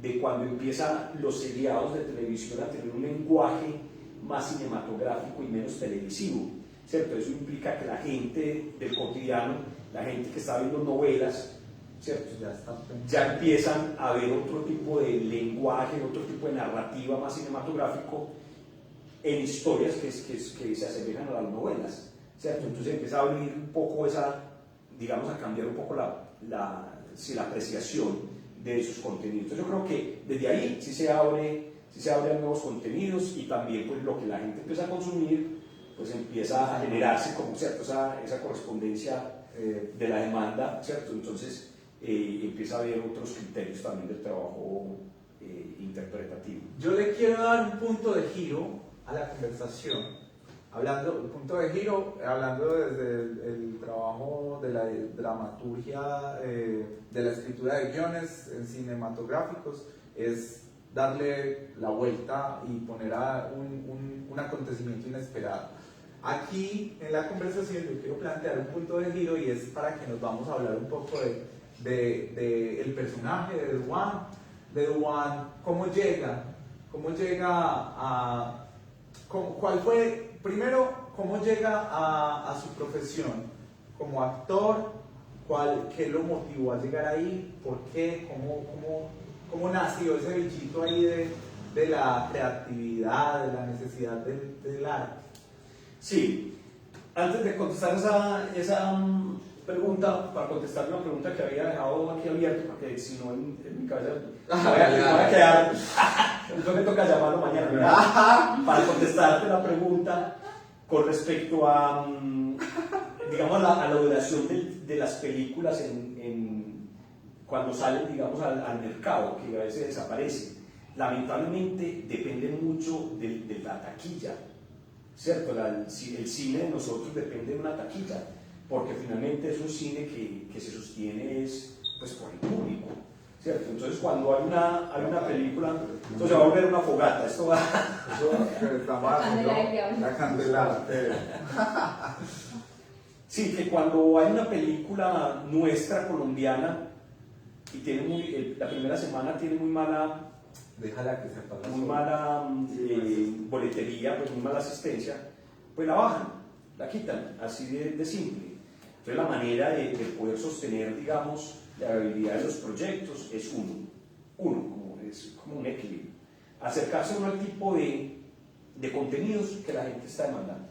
de cuando empiezan los seriados de televisión a tener un lenguaje más cinematográfico y menos televisivo, ¿cierto? Eso implica que la gente del cotidiano, la gente que está viendo novelas, ¿cierto? Ya empiezan a ver otro tipo de lenguaje, otro tipo de narrativa más cinematográfico en historias que se asemejan a las novelas, ¿cierto? Entonces empieza a abrir un poco digamos, a cambiar un poco la apreciación de esos contenidos. Entonces yo creo que desde ahí sí se abre a nuevos contenidos y también pues lo que la gente empieza a consumir pues empieza a generarse como, ¿cierto? esa correspondencia de la demanda, ¿cierto? Entonces empieza a haber otros criterios también del trabajo interpretativo. Yo le quiero dar un punto de giro a la conversación, hablando desde el trabajo de la dramaturgia, de la escritura de guiones en cinematográficos, es darle la vuelta y poner a un acontecimiento inesperado. Aquí en la conversación yo quiero plantear un punto de giro y es para que nos vamos a hablar un poco de el personaje de Duan, cómo llega a... ¿Cuál fue, primero, cómo llega a su profesión como actor? ¿Qué lo motivó a llegar ahí? ¿Por qué? ¿Cómo nació ese bichito ahí de la creatividad, de la necesidad del arte? Sí, antes de contestar esa pregunta, para contestar una pregunta que había dejado aquí abierta, porque si no en mi cabeza voy a quedar, entonces me toca llamarlo mañana, ¿verdad? Para contestarte la pregunta con respecto a, digamos, a la duración de las películas cuando salen, digamos, al mercado, que a veces desaparece. Lamentablemente depende mucho de la taquilla, ¿cierto? El cine de nosotros depende de una taquilla, porque finalmente es un cine que se sostiene pues, por el público, ¿cierto? Entonces cuando hay una película, entonces va a volver una fogata, esto va... La candela. Sí, que cuando hay una película nuestra, colombiana, y tiene la primera semana tiene muy mala... Déjala que sepa. Muy mala boletería, pues muy mala asistencia, pues la bajan, la quitan, así de simple. Entonces la manera de poder sostener, digamos, la viabilidad de los proyectos es es como un equilibrio. Acercarse uno al tipo de contenidos que la gente está demandando.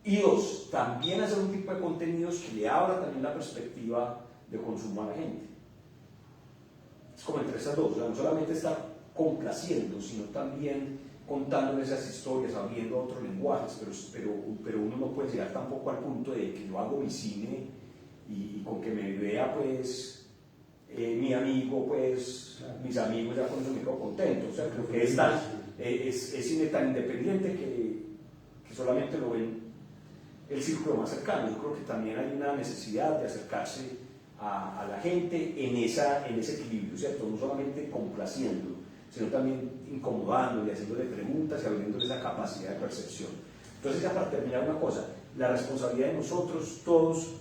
Y dos, también hacer un tipo de contenidos que le abra también la perspectiva de consumo a la gente. Es como entre esas dos, o sea, no solamente estar complaciendo, sino también contando esas historias, abriendo otros lenguajes, pero uno no puede llegar tampoco al punto de que yo hago mi cine y con que me vea pues mi amigo, pues mis amigos ya con eso me quedo contento. O sea, creo que es cine tan independiente que solamente lo ven el círculo más cercano. Yo creo que también hay una necesidad de acercarse a la gente en ese equilibrio, ¿cierto? No solamente complaciendo, sino también incomodando y haciéndole preguntas y abriéndole esa capacidad de percepción. Entonces, ya para terminar una cosa, la responsabilidad de nosotros, todos,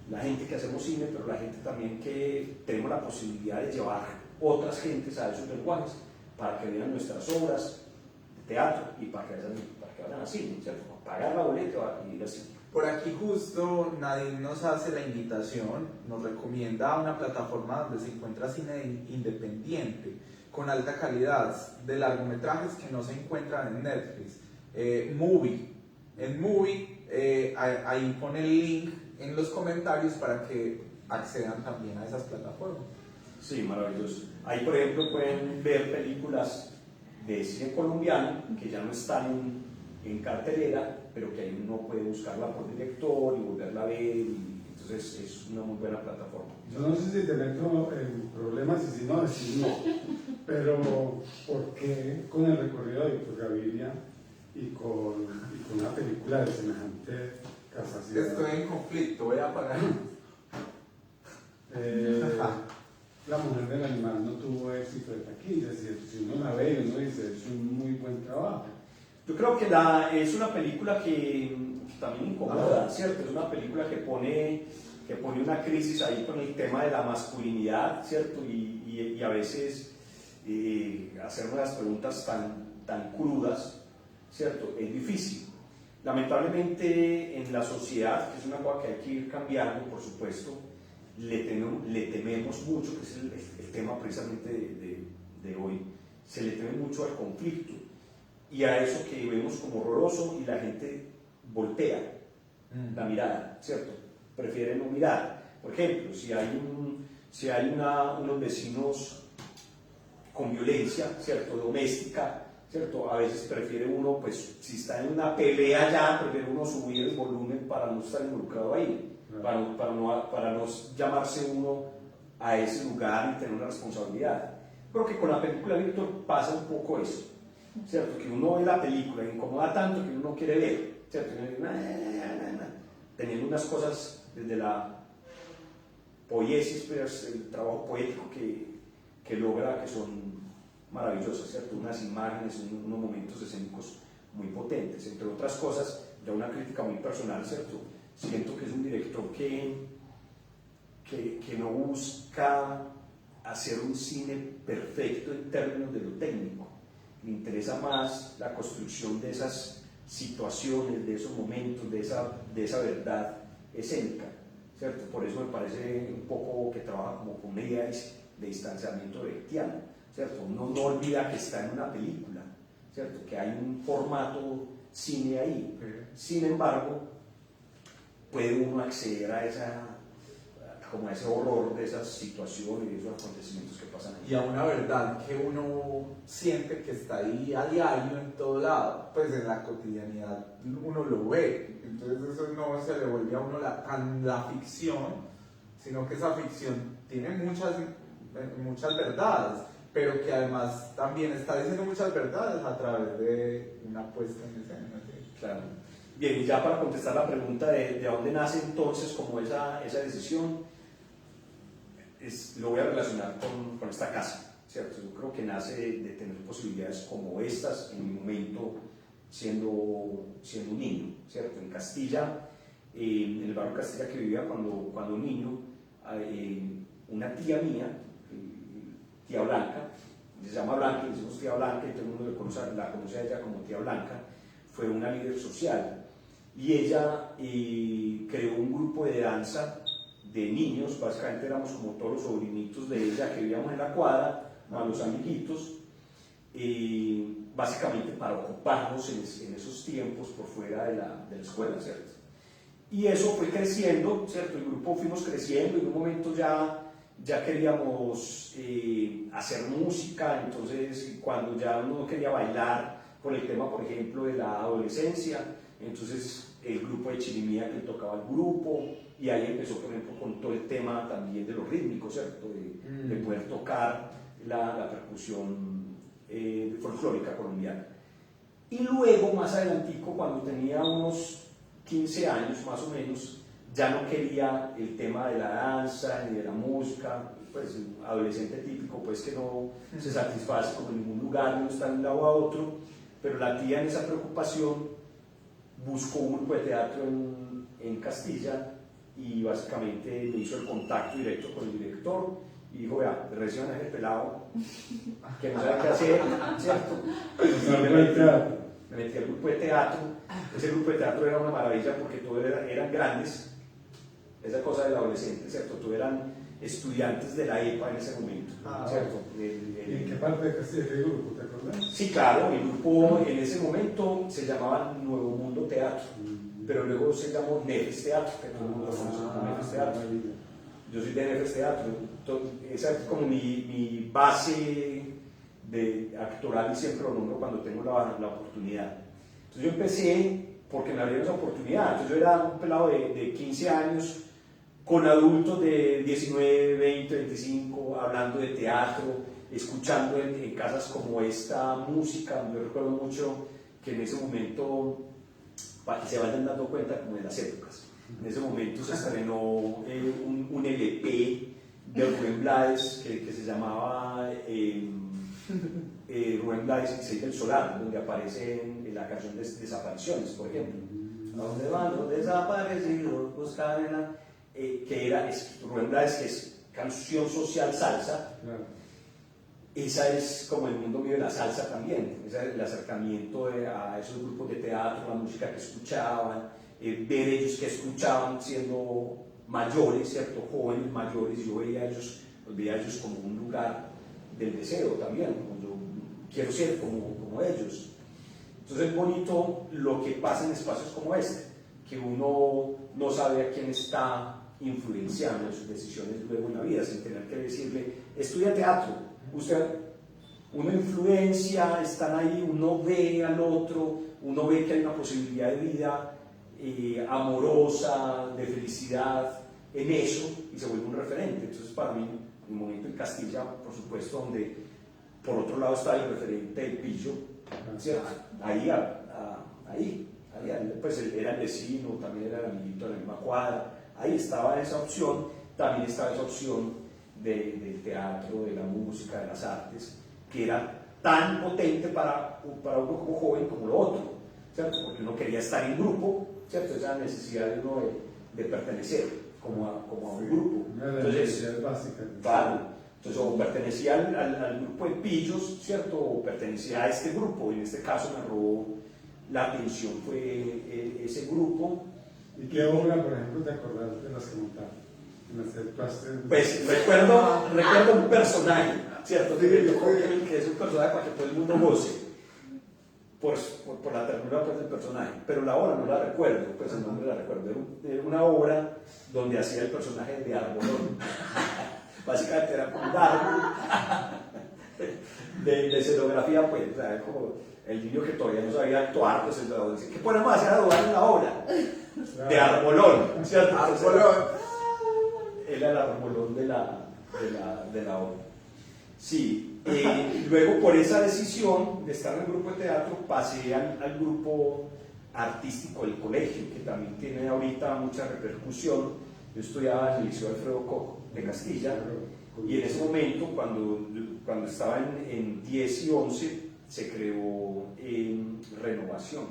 la gente que hacemos cine, pero la gente también que tenemos la posibilidad de llevar otras gentes a esos lenguajes para que vean nuestras obras de teatro y para que vayan al cine, ¿cierto? Pagar la boleta y ir al cine. Por aquí justo Nadine nos hace la invitación, nos recomienda una plataforma donde se encuentra cine independiente con alta calidad de largometrajes que no se encuentran en Netflix. Movie. En Movie, ahí pone el link en los comentarios para que accedan también a esas plataformas. Sí, maravilloso. Ahí, por ejemplo, pueden ver películas de cine colombiano que ya no están en cartelera, pero que ahí uno puede buscarla por director y volverla a ver, y entonces es una muy buena plataforma. Yo no sé si te meto en problemas y si no, decir no, pero ¿por qué con el recorrido de Víctor Gaviria y con una película de semejante capacidad? Estoy en conflicto, voy a parar. La mujer del animal no tuvo éxito de taquilla, si uno la ve y uno dice, es un muy buen trabajo. Yo creo que es una película que también incomoda, ¿cierto? Es una película que pone una crisis ahí con el tema de la masculinidad, ¿cierto? Y a veces hacer unas preguntas tan crudas, ¿cierto? Es difícil. Lamentablemente en la sociedad, que es una cosa que hay que ir cambiando, por supuesto, le tememos mucho, que es el tema precisamente de hoy, se le teme mucho al conflicto y a eso que vemos como horroroso, y la gente voltea la mirada, ¿cierto? Prefiere no mirar. Por ejemplo, si hay unos vecinos con violencia, ¿cierto? Doméstica, ¿cierto? A veces prefiere uno, pues si está en una pelea ya, prefiere uno subir el volumen para no estar involucrado ahí, para no llamarse uno a ese lugar y tener una responsabilidad. Creo que con la película Víctor pasa un poco eso, ¿cierto? Que uno ve la película y incomoda tanto que uno no quiere ver, ¿cierto? Teniendo unas cosas desde la poiesis, pues, el trabajo poético que logra, que son maravillosas, ¿cierto? Unas imágenes, unos momentos escénicos muy potentes. Entre otras cosas, ya una crítica muy personal, ¿cierto? Siento que es un director que no busca hacer un cine perfecto en términos de lo técnico. Le interesa más la construcción de esas situaciones, de esos momentos, de esa verdad escénica, ¿cierto? Por eso me parece un poco que trabaja como con una idea de distanciamiento brechtiano, ¿cierto? Uno no olvida que está en una película, ¿cierto? Que hay un formato cine ahí. Sin embargo, puede uno acceder a ese horror de esas situaciones y de esos acontecimientos que pasan ahí. Y a una verdad que uno siente que está ahí a diario en todo lado, pues en la cotidianidad uno lo ve, entonces eso no se le vuelve a uno la ficción, sino que esa ficción tiene muchas verdades, pero que además también está diciendo muchas verdades a través de una puesta en escena. ¿Sí? Claro. Bien, y ya para contestar la pregunta de dónde nace entonces como esa decisión, lo voy a relacionar con esta casa, ¿cierto? Yo creo que nace de tener posibilidades como estas en mi momento siendo un niño, ¿cierto? En Castilla, en el barrio Castilla que vivía cuando niño, una tía mía, tía Blanca, se llama Blanca, le decimos tía Blanca y todo el mundo la conoce a ella como tía Blanca, fue una líder social y ella creó un grupo de danza de niños, básicamente éramos como todos los sobrinitos de ella que vivíamos en la cuadra, más los amiguitos, básicamente para ocuparnos en esos tiempos por fuera de la escuela, ¿cierto? Y eso fue creciendo, ¿cierto? El grupo fuimos creciendo y en un momento ya queríamos hacer música, entonces cuando ya uno quería bailar por el tema, por ejemplo, de la adolescencia, entonces el grupo de Chirimía que tocaba el grupo, y ahí empezó, por ejemplo, con todo el tema también de los rítmicos, ¿cierto? De poder tocar la percusión folclórica colombiana. Y luego, más adelantico, cuando tenía unos 15 años más o menos, ya no quería el tema de la danza ni de la música, pues adolescente típico, pues que no se satisface como en ningún lugar, no está de un lado a otro, pero la tía en esa preocupación buscó un grupo de teatro en Castilla y básicamente me hizo el contacto directo con el director y dijo, vea, reciban a ese pelado que no sabe qué hacer, ¿cierto? Y me metí al grupo de teatro. Ese grupo de teatro era una maravilla porque todos eran grandes, esa cosa del adolescente, ¿cierto? Todos eran estudiantes de la EPA en ese momento, ¿cierto? ¿Y en qué parte de Castilla qué grupo, te acuerdas? Sí, claro, el grupo en ese momento se llamaba Nuevo Mundo Teatro, pero luego se llamó Nefes Teatro, que todo el mundo conoce como Nefes Teatro. Yo soy de NFS Teatro, esa es como mi base de actoral y siempre lo nombro cuando tengo la oportunidad. Entonces yo empecé porque me abrieron esa oportunidad. Entonces yo era un pelado de 15 años con adultos de 19, 20, 25, hablando de teatro, escuchando en casas como esta música. Yo recuerdo mucho que en ese momento, para que se vayan dando cuenta como de las épocas, en ese momento se estrenó un LP de Rubén Blades que se llamaba Rubén Blades y Seis del Solar, donde aparece en la canción de Desapariciones, por ejemplo. ¿A dónde van los desaparecidos? Buscarla. Que era Rubén Blades, que es canción social salsa. Claro. Esa es como el mundo mío de la salsa también, ese es el acercamiento a esos grupos de teatro, la música que escuchaban, ver ellos que escuchaban siendo mayores, ¿cierto? Jóvenes mayores, yo veía a ellos como un lugar del deseo también, como yo quiero ser como ellos. Entonces es bonito lo que pasa en espacios como este, que uno no sabe a quién está influenciando en sus decisiones luego en la vida, sin tener que decirle, estudia teatro, uno influencia, están ahí, uno ve al otro, uno ve que hay una posibilidad de vida amorosa, de felicidad en eso, y se vuelve un referente. Entonces para mí, un momento en Castilla, por supuesto, donde por otro lado está el referente del Pillo, ¿cierto? Ahí, pues era el vecino, también era el amiguito de la misma cuadra, ahí estaba esa opción, también estaba esa opción del teatro, de la música, de las artes, que era tan potente para uno como joven como lo otro, ¿cierto? Porque uno quería estar en grupo, ¿cierto? Esa necesidad de uno de pertenecer como a un grupo. Entonces, básica. Claro, entonces o pertenecía al grupo de pillos, ¿cierto? O pertenecía a este grupo, y en este caso me robó la atención, fue ese grupo. ¿Y qué obra, por ejemplo, te acordás de las que montaron? Pues recuerdo un personaje, ¿cierto? Yo creo que es un personaje para que todo el mundo goce por la ternura pues, del personaje, pero la obra no la recuerdo, pues el nombre la recuerdo. Era una obra donde hacía el personaje de Arbolón. Básicamente era como un árbol de escenografía, pues, o sea, como el niño que todavía no sabía actuar, pues dice, ¿qué podemos hacer a dudar en la obra? De Arbolón, ¿cierto? Arbolón. Era el arbolón de la obra. Sí, luego por esa decisión de estar en el grupo de teatro pasé al grupo artístico del colegio, que también tiene ahorita mucha repercusión. Yo estudiaba en el Liceo Alfredo Coco de Castilla, y en ese momento, cuando estaba en 10 y 11, se creó Renovación,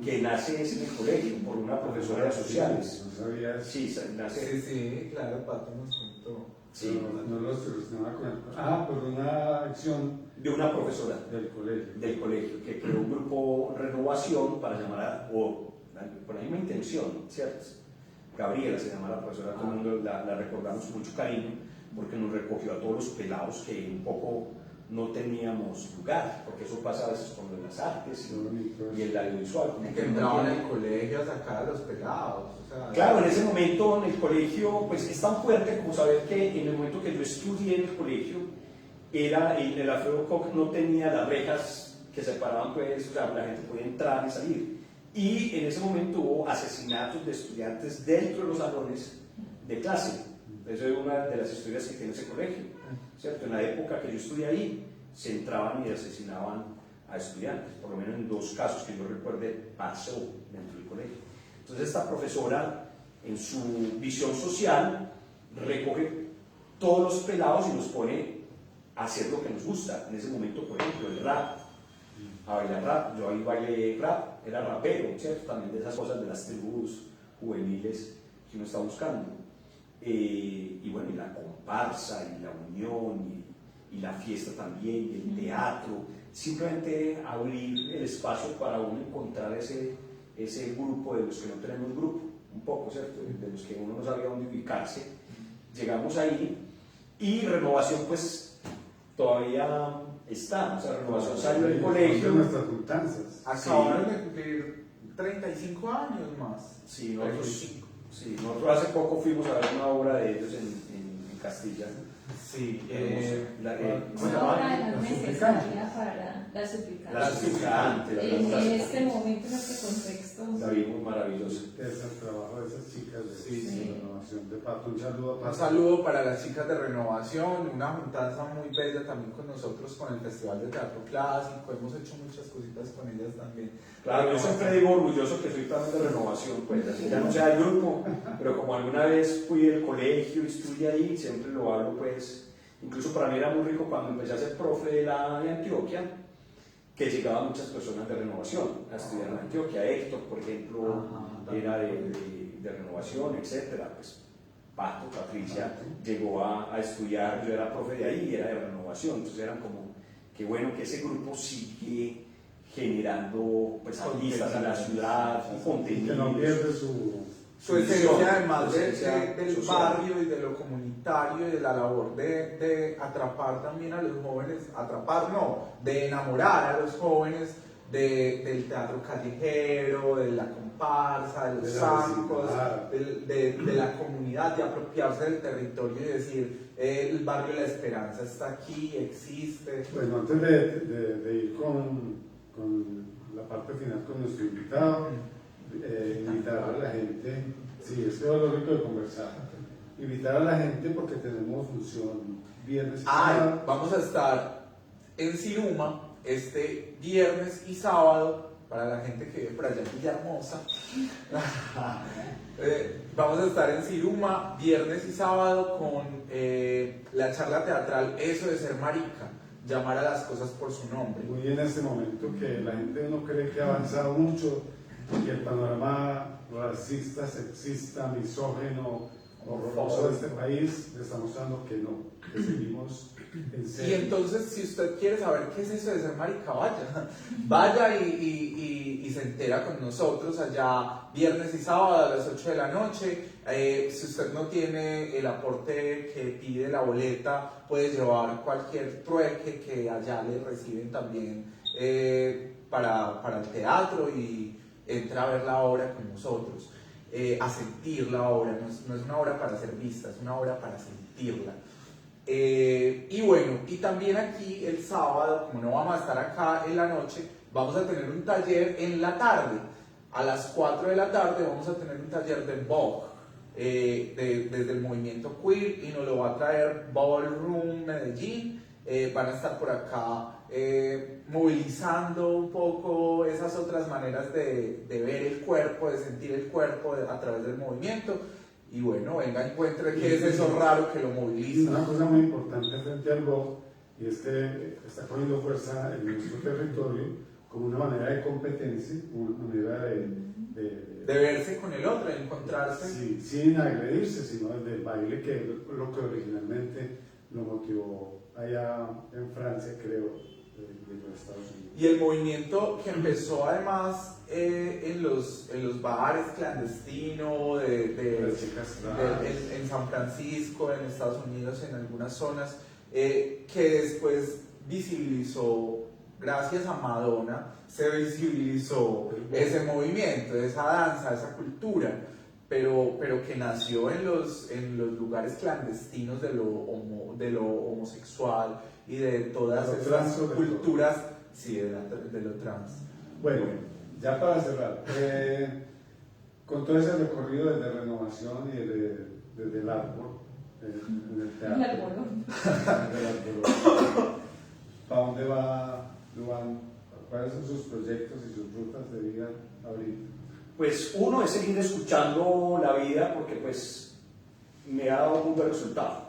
que nace en el colegio por una profesora de sociales. ¿No sabías? Sí, nace. Sí, claro, Pato nos contó. Sí. No lo relacionaba con el... por una acción De una profesora del colegio, que creó un grupo Renovación para llamar por la misma intención, ¿cierto? Gabriela se llama la profesora, todo el mundo la recordamos con mucho cariño, porque nos recogió a todos los pelados que un poco no teníamos lugar, porque eso pasa a veces con las artes y el audiovisual. Que entraban en el colegio a sacar a los pelados. O sea, claro, en ese momento en el colegio, pues es tan fuerte como saber que en el momento que yo estudié en el colegio, el Alfredo Koch no tenía las rejas que separaban, pues, o sea, la gente podía entrar y salir. Y en ese momento hubo asesinatos de estudiantes dentro de los salones de clase. Eso es una de las historias que tiene ese colegio, ¿cierto? En la época que yo estudié ahí, se entraban y asesinaban a estudiantes, por lo menos en 2 casos que yo recuerde pasó dentro del colegio. Entonces esta profesora, en su visión social, recoge todos los pelados y los pone a hacer lo que nos gusta. En ese momento, por ejemplo, el rap, a bailar rap. Yo ahí bailé rap, era rapero, ¿cierto? También de esas cosas de las tribus juveniles que uno está buscando. Y bueno, y la comparsa, y la unión, y la fiesta también, y el teatro. Simplemente abrir el espacio para uno encontrar ese grupo de los que no tenemos grupo, un poco, ¿cierto? De los que uno no sabía dónde ubicarse. Llegamos ahí, y Renovación, pues, todavía está. O sea, Renovación salió del colegio. Nuestras juntanzas. Acabaron de cumplir 35 años más. Sí, nosotros Sí, nosotros hace poco fuimos a ver una obra de ellos en Castilla. Sí, ¿cómo se Una llama? obra de la necesaria para la suplicante. La suplicante. En este momento, en este contexto. La vimos maravillosa. Es el trabajo de esas chicas de, Sí, sí. renovación de Pato. Un saludo a un Pato. saludo para las chicas de Renovación, una juntanza muy bella también con nosotros con el Festival de Teatro Clásico, hemos hecho muchas cositas con ellas también. Claro, yo siempre digo orgulloso que soy también de Renovación, pues así ya no sea el grupo, pero como alguna vez fui del colegio y estudié ahí, siempre lo hablo pues, incluso para mí era muy rico cuando empecé a ser profe de Antioquia, que llegaban muchas personas de Renovación a estudiar en Antioquia. Héctor, por ejemplo, era de Renovación, etcétera. Pues Pato, Patricia, llegó a estudiar, yo era profe de ahí y era de Renovación, entonces eran como, qué bueno que ese grupo sigue generando pues artistas en la ciudad, Que no contenidos. pierde su Esencia además su esencia del social. barrio y de lo comunitario y de la labor de atrapar también a los jóvenes, de enamorar a los jóvenes del teatro callejero, de la comparsa, de los De la zancos, vecindad. de la comunidad, de apropiarse del territorio y decir, el barrio La Esperanza está aquí, existe. Bueno, antes de ir con la parte final con nuestro invitado, invitar a la gente, sí, es lo rico de conversar, invitar a la gente porque tenemos función viernes y sábado. Vamos a estar en Siruma este viernes y sábado, para la gente que vive por allá en Villahermosa. Vamos a estar en Siruma viernes y sábado con la charla teatral Eso de ser marica, llamar a las cosas por su nombre. Muy en este momento que la gente no cree que ha avanzado mucho, que el panorama racista, sexista, misógeno, horroroso de este país le está mostrando que no, que seguimos en Y serio. entonces, si usted quiere saber qué es eso de ser marica, vaya y se entera con nosotros allá viernes y sábado a las 8 de la noche. Si usted no tiene el aporte que pide la boleta, puede llevar cualquier trueque que allá le reciben también para el teatro y entra a ver la obra con nosotros, a sentir la obra. No es una obra para ser vista, es una obra para sentirla. Y bueno, y también aquí el sábado, como no vamos a estar acá en la noche, vamos a tener un taller en la tarde. A las 4 de la tarde vamos a tener un taller de Vogue, desde el movimiento queer, y nos lo va a traer Ballroom Medellín. Van a estar por acá movilizando un poco esas otras maneras de ver el cuerpo, de sentir el cuerpo a través del movimiento. Y bueno, venga, encuentre qué es eso raro que lo Y moviliza. una cosa muy importante frente al GO, y es que está cogiendo fuerza en nuestro territorio como una manera de competencia, una manera de verse con el otro, de encontrarse. sí, sin agredirse, sino desde el baile, que es lo que originalmente lo motivó allá en Francia, creo, de los Estados Unidos. Y el movimiento que empezó además en los bares clandestinos Las chicas trans. en San Francisco, en Estados Unidos, en algunas zonas, que después visibilizó, gracias a Madonna, se visibilizó ese movimiento, esa danza, esa cultura, pero que nació en los lugares clandestinos de lo homosexual y de todas De lo esas trans, sobre culturas, sí, de lo trans. Bueno, ya para cerrar, con todo ese recorrido desde Renovación y desde el árbol, en el teatro, El algodón. desde el árbol, ¿para dónde va Luan? ¿Cuáles son sus proyectos y sus rutas de vida ahorita? Pues uno es seguir escuchando la vida porque pues me ha dado un buen resultado.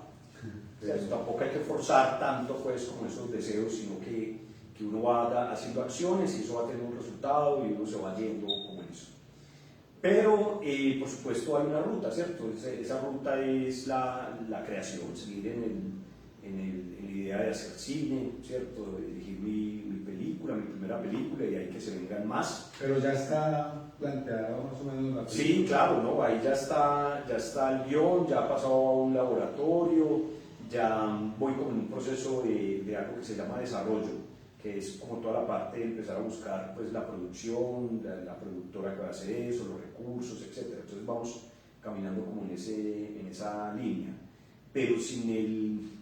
O sea, tampoco hay que forzar tanto pues como esos deseos, sino que uno va haciendo acciones y eso va a tener un resultado y uno se va yendo como en eso. Pero por supuesto hay una ruta, ¿cierto? Esa ruta es la creación, seguir en la idea de hacer cine, ¿cierto? De dirigir mi película, mi primera película, y ahí que se vengan más. Pero ya está planteado más o menos la película. Sí, claro, ¿no? Ahí ya está el guión, ya ha pasado a un laboratorio, ya voy con un proceso de algo que se llama desarrollo, que es como toda la parte de empezar a buscar pues la producción, la productora que va a hacer eso, los recursos, etc. Entonces vamos caminando como en esa línea, pero sin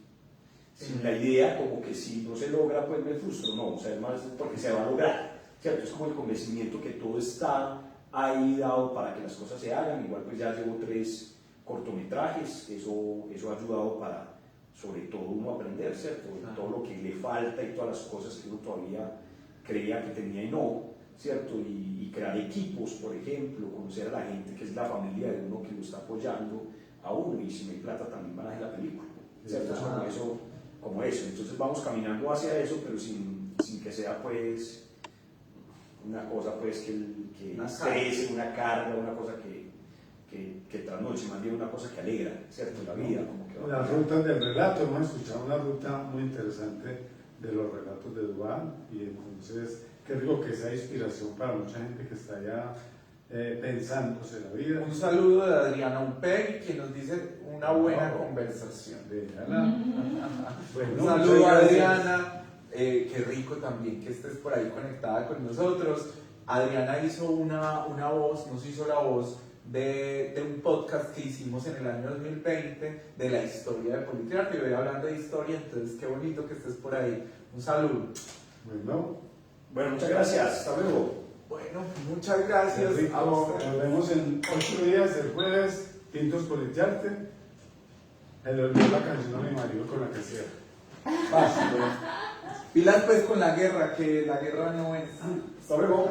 la idea como que si no se logra pues me frustro, no, o sea, es más porque se va a lograr, ¿cierto? Es como el convencimiento que todo está ahí dado para que las cosas se hagan. Igual pues ya llevo 3 cortometrajes, eso ha ayudado para sobre todo uno aprender, ¿cierto? Todo lo que le falta y todas las cosas que uno todavía creía que tenía y no, ¿cierto? Y crear equipos, por ejemplo, conocer a la gente que es la familia de uno que lo está apoyando a uno, y si no hay plata también van a hacer la película, ¿cierto? Como eso, entonces vamos caminando hacia eso, pero sin que sea pues una cosa pues que estrese, una carga, una cosa que trasnoche, más bien una cosa que alegra, ¿cierto? La vida. Como que Las rutas del relato, hemos escuchado una ruta muy interesante de los relatos de Duván, y entonces qué rico que sea inspiración para mucha gente que está ya pensándose la vida. Un saludo de Adriana Upegui, que nos dice una buena conversación. Bueno, Un saludo a Adriana, qué rico también que estés por ahí conectada con nosotros. Adriana hizo una voz, nos hizo la voz de un podcast que hicimos en el año 2020 de la historia de Politeatro, y voy hablando de historia, entonces qué bonito que estés por ahí. Un saludo. Bueno, muchas gracias, hasta luego. Bueno, muchas gracias. Nos vemos en 8 días, el jueves, Tintos Politearte. El olvidó la canción a mi marido con la que cierra. Pilas pues con la guerra, que la guerra no es. Hasta luego.